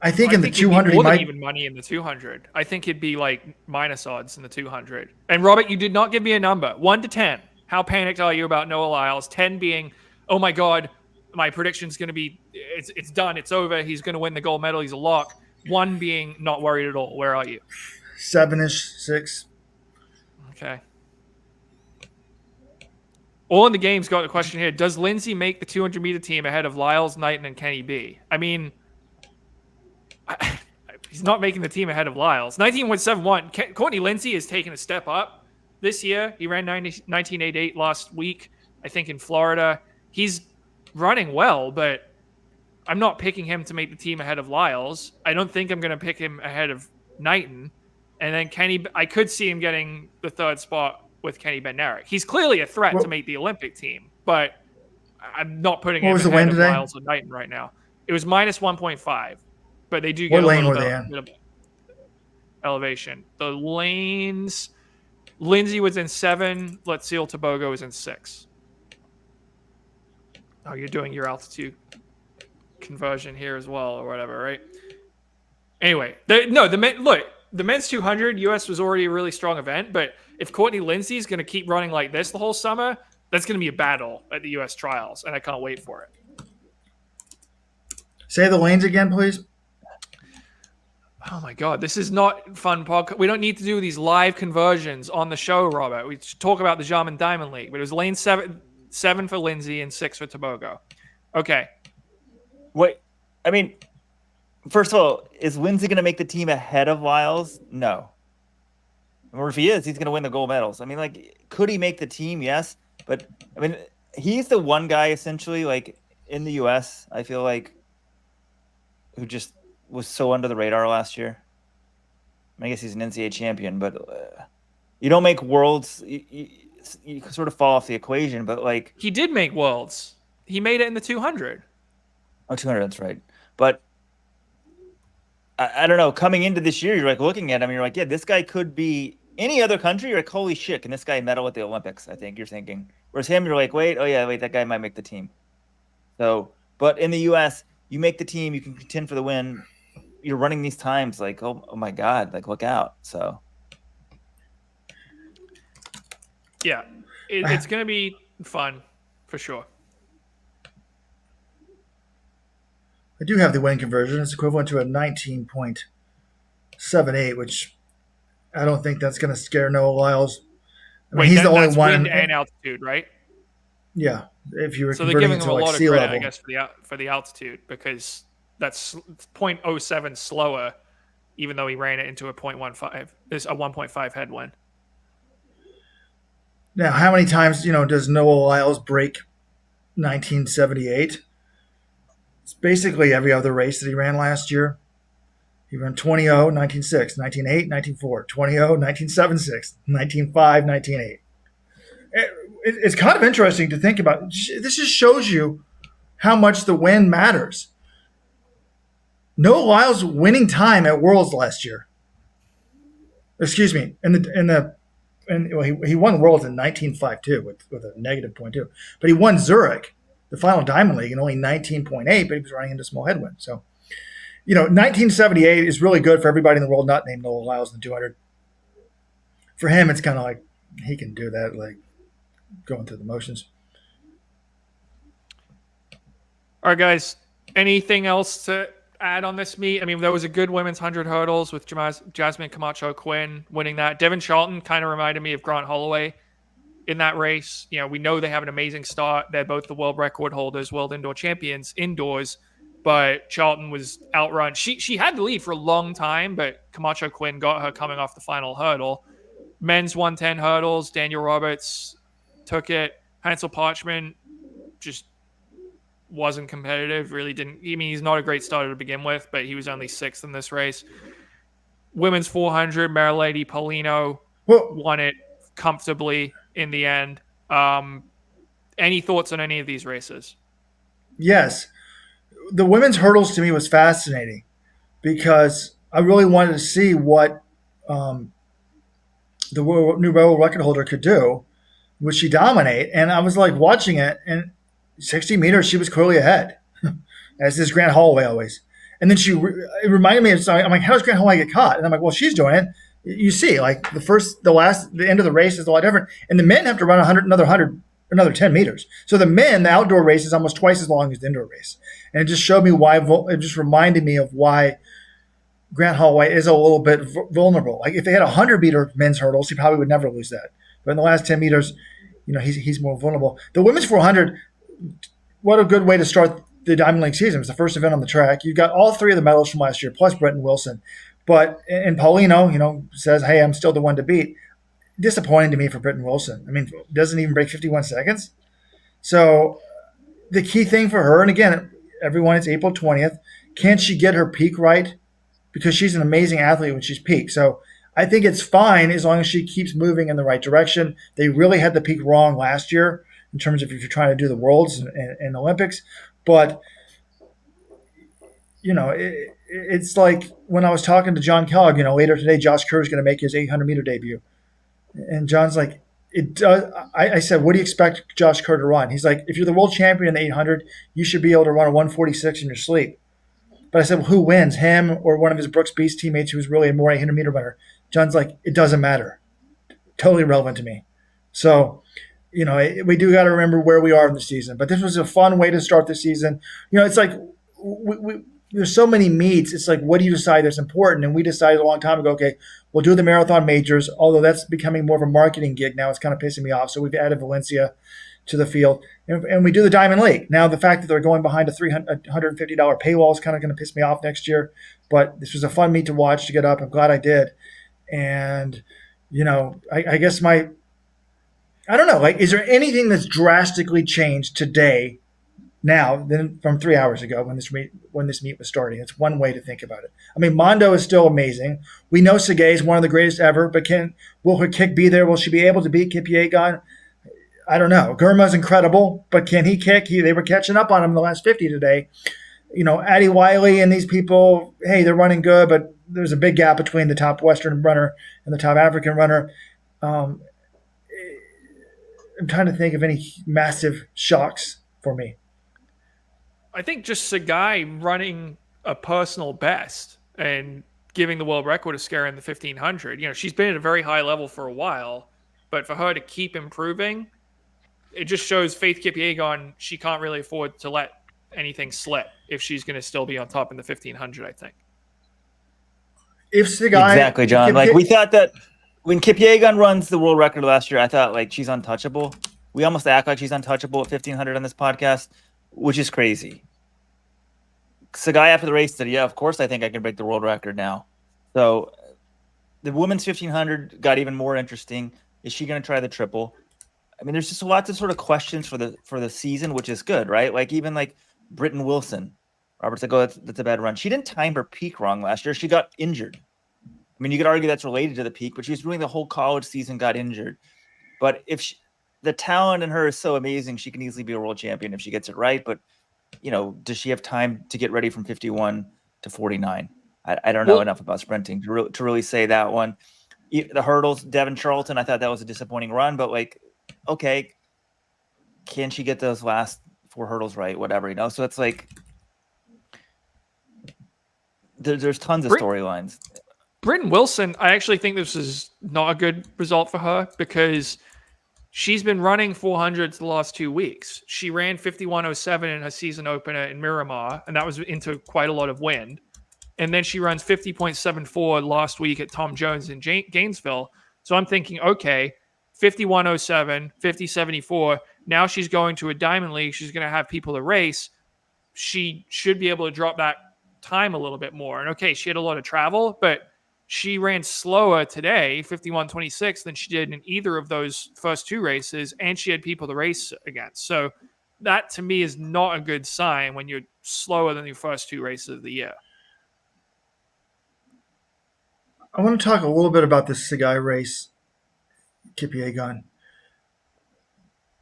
I think in the 200 he might even money in the 200. I think it'd be like minus odds in the 200. And Robert, you did not give me a number. 1 to 10. How panicked are you about Noah Lyles? 10 being, oh my God, my prediction's going to be, it's done, it's over. He's going to win the gold medal. He's a lock. 1 being not worried at all. Where are you? 7-ish, 6. Okay. All in the game's got a question here. Does Lindsey make the 200-meter team ahead of Lyles, Knighton, and Kenny B? I mean, he's not making the team ahead of Lyles. 19.71. Courtney Lindsey has taken a step up this year. He ran 19.88 last week, I think, in Florida. He's running well, but I'm not picking him to make the team ahead of Lyles. I don't think I'm going to pick him ahead of Knighton. And then Kenny, I could see him getting the 3rd spot with Kenny Bednarek. He's clearly a threat to make the Olympic team, but I'm not putting him ahead of Lyles or Knighton right now. It was minus 1.5. But they do get a little bit of elevation. The lanes, Lindsey was in 7. Let's see, Tebogo is in 6. Oh, you're doing your altitude conversion here as well, or whatever, right? Anyway, the men's 200 US was already a really strong event, but if Courtney Lindsey is going to keep running like this the whole summer, that's going to be a battle at the US trials, and I can't wait for it. Say the lanes again, please. Oh my God, this is not fun podcast. We don't need to do these live conversions on the show, Robert. We should talk about the Xiamen Diamond League. But it was lane 7 for Lindsey and 6 for Tebogo. Okay. Wait, I mean, first of all, is Lindsey going to make the team ahead of Lyles? No. Or if he is, he's going to win the gold medals. I mean, like, could he make the team? Yes. But, I mean, he's the one guy, essentially, like, in the U.S., I feel like, who just was so under the radar last year. I guess he's an NCAA champion, but you don't make worlds. You sort of fall off the equation, but, like... He did make worlds. He made it in the 200. Oh, 200, that's right. But... I don't know, coming into this year, you're like looking at him, you're like, yeah, this guy could be any other country. You're like, holy shit, can this guy medal at the Olympics? I think you're thinking. Whereas him, you're like, wait, that guy might make the team. So, but in the U.S., you make the team, you can contend for the win. You're running these times like, oh my God, like look out. So, yeah, it's going to be fun for sure. I do have the win conversion. It's equivalent to a 19.78, which I don't think that's going to scare Noah Lyles. He's the only one. Wind and altitude, right? Yeah. If you were so they're giving him a lot of credit, level. I guess, for the altitude, because that's 0.07 slower, even though he ran it into a 0.15. There's a 1.5 headwind. Now, how many times does Noah Lyles break 1978? It's basically every other race that he ran last year. He ran 20.0, 19.6, 19.8, 19.4, 20.0, 19.76, 19.5, 19.8. It's kind of interesting to think about. This just shows you how much the win matters. Noah Lyles' winning time at Worlds last year. Excuse me, he won Worlds in 19.52 with a negative 0.2, but he won Zurich, the final Diamond League, in only 19.8, but he was running into small headwind. So, 1978 is really good for everybody in the world not named Noah Lyles in the 200. For him, it's kind of like he can do that, like going through the motions. All right, guys. Anything else to add on this meet? I mean, there was a good women's 100 hurdles with Jasmine Camacho Quinn winning that. Devynne Charlton kind of reminded me of Grant Holloway in that race. We know they have an amazing start. They're both the world record holders, world indoor champions indoors, but Charlton was outrun. She had the lead for a long time, but Camacho Quinn got her coming off the final hurdle. Men's 110 hurdles, Daniel Roberts took it. Hansel Parchment just wasn't competitive, really didn't. I mean, he's not a great starter to begin with, but he was only 6th in this race. Women's 400, Marilady Paulino won it comfortably in the end. Any thoughts on any of these races? Yes. The women's hurdles to me was fascinating because I really wanted to see what the new world record holder could do. Would she dominate? And I was like watching it, and 60 meters, she was clearly ahead, as is Grant Holloway always. And then it reminded me of something. I'm like, how does Grant Holloway get caught? And I'm like, well, she's doing it. You see, like the end of the race is a lot different. And the men have to run another 10 meters. So the outdoor race is almost twice as long as the indoor race. And it just showed me why, it just reminded me of why Grant Holloway is a little bit vulnerable. Like if they had 100-meter men's hurdles, he probably would never lose that. But in the last 10 meters, he's more vulnerable. The women's 400, what a good way to start the Diamond League season. It was the first event on the track. You've got all 3 of the medals from last year, plus Britton Wilson. And Paulino, says, hey, I'm still the one to beat. Disappointing to me for Britton Wilson. I mean, doesn't even break 51 seconds. So the key thing for her, and again, everyone, it's April 20th. Can she get her peak right? Because she's an amazing athlete when she's peak. So I think it's fine as long as she keeps moving in the right direction. They really had the peak wrong last year in terms of if you're trying to do the Worlds and Olympics. But, it's like when I was talking to John Kellogg, later today, Josh Kerr is going to make his 800-meter debut. And John's like, it does. I said, what do you expect Josh Kerr to run? He's like, if you're the world champion in the 800, you should be able to run a 146 in your sleep. But I said, well, who wins, him or one of his Brooks Beast teammates who's really a more 800-meter runner? John's like, it doesn't matter. Totally irrelevant to me. So, we do got to remember where we are in the season. But this was a fun way to start the season. It's like there's so many meets. It's like, what do you decide that's important? And we decided a long time ago, okay, we'll do the marathon majors, although that's becoming more of a marketing gig now. It's kind of pissing me off. So we've added Valencia to the field. And we do the Diamond League. Now, the fact that they're going behind a $150 paywall is kind of going to piss me off next year. But this was a fun meet to watch, to get up. I'm glad I did. And, I guess I don't know, like, is there anything that's drastically changed today now than from 3 hours ago when this meet was starting? It's one way to think about it. I mean, Mondo is still amazing. We know Tsegay is one of the greatest ever, but will her kick be there? Will she be able to beat Kipyegon? I don't know. Girma's incredible, but can he kick? They were catching up on him in the last 50 today. Addy Wiley and these people, hey, they're running good, but there's a big gap between the top Western runner and the top African runner. I'm trying to think of any massive shocks for me. I think just Tsegay running a personal best and giving the world record a scare in the 1500. She's been at a very high level for a while, but for her to keep improving, it just shows Faith Kipyegon, she can't really afford to let anything slip if she's going to still be on top in the 1500, I think. If Tsegay, exactly, John. We thought that when Kipyegon runs the world record last year, I thought like she's untouchable. We almost act like she's untouchable at 1500 on this podcast, which is crazy. Tsegay after the race said, yeah, of course I think I can break the world record now. So the women's 1500 got even more interesting. Is she going to try the triple? I mean, there's just lots of sort of questions for the season, which is good, right? Like even like Britton Wilson. Robert's like, oh, that's a bad run. She didn't time her peak wrong last year. She got injured. I mean, you could argue that's related to the peak, but she was doing the whole college season, got injured. But if the talent in her is so amazing, she can easily be a world champion if she gets it right. But, does she have time to get ready from 51 to 49? I don't know enough about sprinting to really say that one. The hurdles, Devynne Charlton, I thought that was a disappointing run, but like, okay, can she get those last 4 hurdles right? Whatever, So it's like, there's tons of storylines. Britton Wilson, I actually think this is not a good result for her because she's been running 400s the last 2 weeks. She ran 51.07 in her season opener in Miramar, and that was into quite a lot of wind. And then she runs 50.74 last week at Tom Jones in Gainesville. So I'm thinking, okay, 51.07, 50.74. Now she's going to a Diamond League. She's going to have people to race. She should be able to drop that time a little bit more. And okay, she had a lot of travel, but she ran slower today, 51.26, than she did in either of those first 2 races, and she had people to race against. So that, to me, is not a good sign when you're slower than your first 2 races of the year. I want to talk a little bit about this Tsegay race, Kipyegon.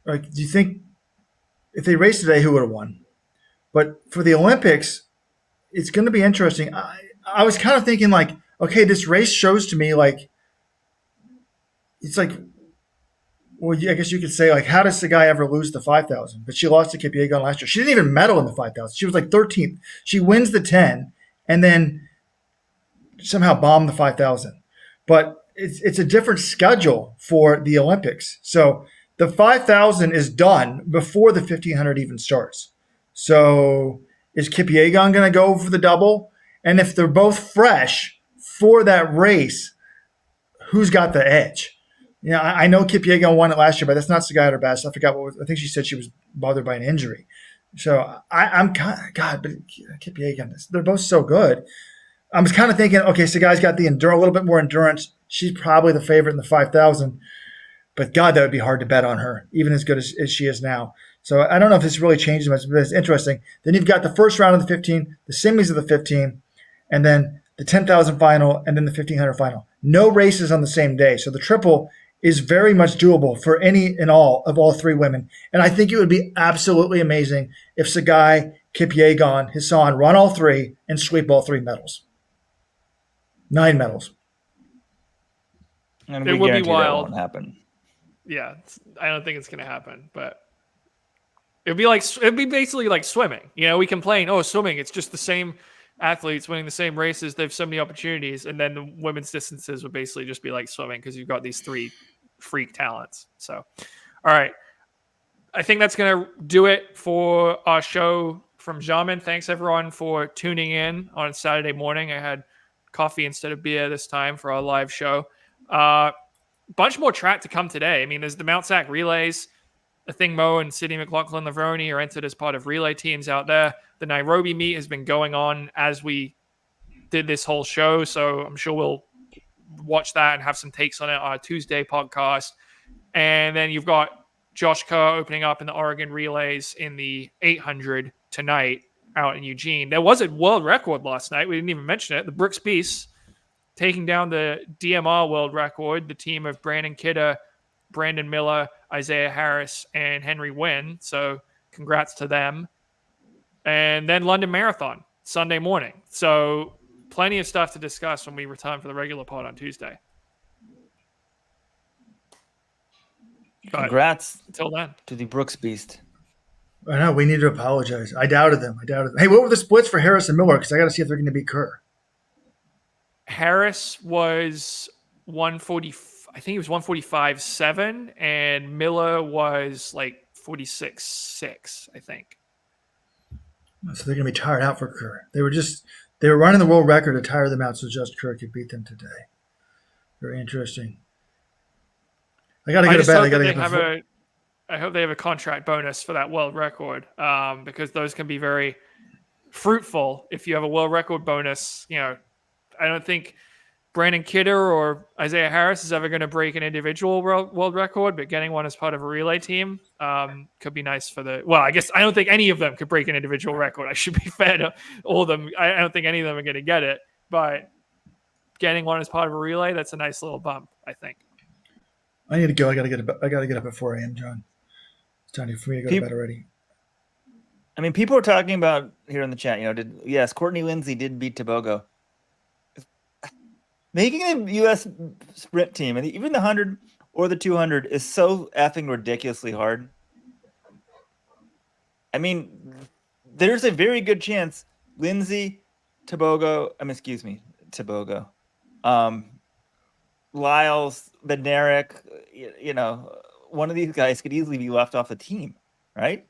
Like, do you think if they raced today, who would have won? But for the Olympics, it's going to be interesting. I was kind of thinking, like, okay, this race shows to me, like, it's like, well, I guess you could say, like, how does Tsegay ever lose the 5,000? But she lost to Kipyegon last year. She didn't even medal in the 5,000. She was like 13th. She wins the 10 and then somehow bombed the 5,000. But it's a different schedule for the Olympics. So the 5,000 is done before the 1,500 even starts. So is Kipyegon going to go for the double? And if they're both fresh for that race, who's got the edge? You know, I know Kipyegon won it last year, but that's not Tsegay at her best. I forgot I think she said she was bothered by an injury. So I'm kind of, God, but Kipyegon, they're both so good. I was kind of thinking, okay, Tsegay's got a little bit more endurance. She's probably the favorite in the 5,000. But God, that would be hard to bet on her, even as good as she is now. So I don't know if this really changes much, but it's interesting. Then you've got the first round of the 15, the semis of the 15, and then the 10,000 final, and then the 1,500 final. No races on the same day. So the triple is very much doable for any and all of all 3 women. And I think it would be absolutely amazing if Tsegay, Kipyegon, Hassan run all 3 and sweep all 3 medals. 9 medals. And it would be wild. That won't happen. Yeah, I don't think it's going to happen, but it'd be basically like swimming. You know, we complain, oh, swimming, it's just the same athletes winning the same races. They have so many opportunities, and then the women's distances would basically just be like swimming because you've got these 3 freak talents. So, all right, I think that's going to do it for our show from Xiamen. Thanks everyone for tuning in on Saturday morning. I had coffee instead of beer this time for our live show. Bunch more track to come today. I mean, there's the Mount Sac relays. I think Mo and Sydney McLaughlin-Lavroni are entered as part of relay teams out there. The Nairobi meet has been going on as we did this whole show, so I'm sure we'll watch that and have some takes on it on our Tuesday podcast. And then you've got Josh Kerr opening up in the Oregon relays in the 800 tonight out in Eugene. There was a world record last night. We didn't even mention it. The Brooks Beast taking down the DMR world record, the team of Brandon Kidder, Brandon Miller, Isaiah Harris, and Henry Wynn. So congrats to them. And then London Marathon, Sunday morning. So plenty of stuff to discuss when we return for the regular pod on Tuesday. But congrats until then to the Brooks Beast. I know, we need to apologize. I doubted them. Hey, what were the splits for Harris and Miller? Because I got to see if they're going to beat Kerr. Harris was 140. I think he was 145.7, and Miller was like 46.6. I think. So they're going to be tired out for Kerr. They were running the world record to tire them out, so just Kerr could beat them today. Very interesting. I got to get a bet. I hope they have a contract bonus for that world record, because those can be very fruitful if you have a world record bonus. You know, I don't think Brandon Kidder or Isaiah Harris is ever going to break an individual world record, but getting one as part of a relay team could be nice for the. Well, I guess I don't think any of them could break an individual record. I should be fair to all of them. I don't think any of them are going to get it, but getting one as part of a relay, that's a nice little bump, I think. I need to go. I got to get up at 4 a.m., John. It's time for me to go to bed already. I mean, people are talking about here in the chat, yes, Courtney Lindsey did beat Tebogo. Making a U.S. sprint team, and even the 100 or the 200, is so effing ridiculously hard. I mean, there's a very good chance Lindsey, Tebogo, Lyles, Bednarik, one of these guys could easily be left off the team, right?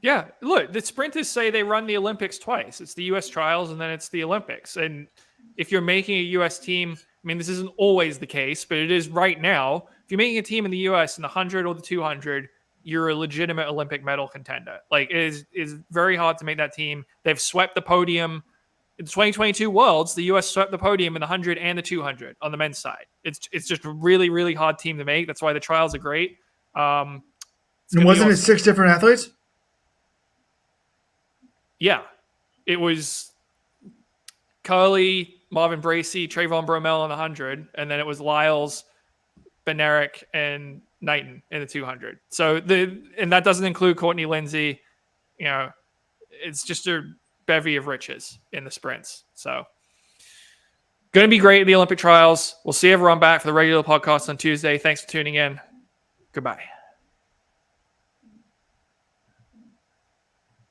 Yeah, look, the sprinters say they run the Olympics twice. It's the U.S. trials and then it's the Olympics. And if you're making a U.S. team, I mean, this isn't always the case, but it is right now. If you're making a team in the U.S. in the 100 or the 200, you're a legitimate Olympic medal contender. Like, it is very hard to make that team. They've swept the podium. In the 2022 Worlds, the U.S. swept the podium in the 100 and the 200 on the men's side. It's just a really, really hard team to make. That's why the trials are great. And wasn't it 6 different athletes? Yeah. It was Kerley, Marvin Bracey, Trayvon Bromell on the 100, and then it was Lyles, Bednarik, and Knighton in the 200. So and that doesn't include Courtney, Lindsey. It's just a bevy of riches in the sprints. So going to be great at the Olympic trials. We'll see everyone back for the regular podcast on Tuesday. Thanks for tuning in. Goodbye.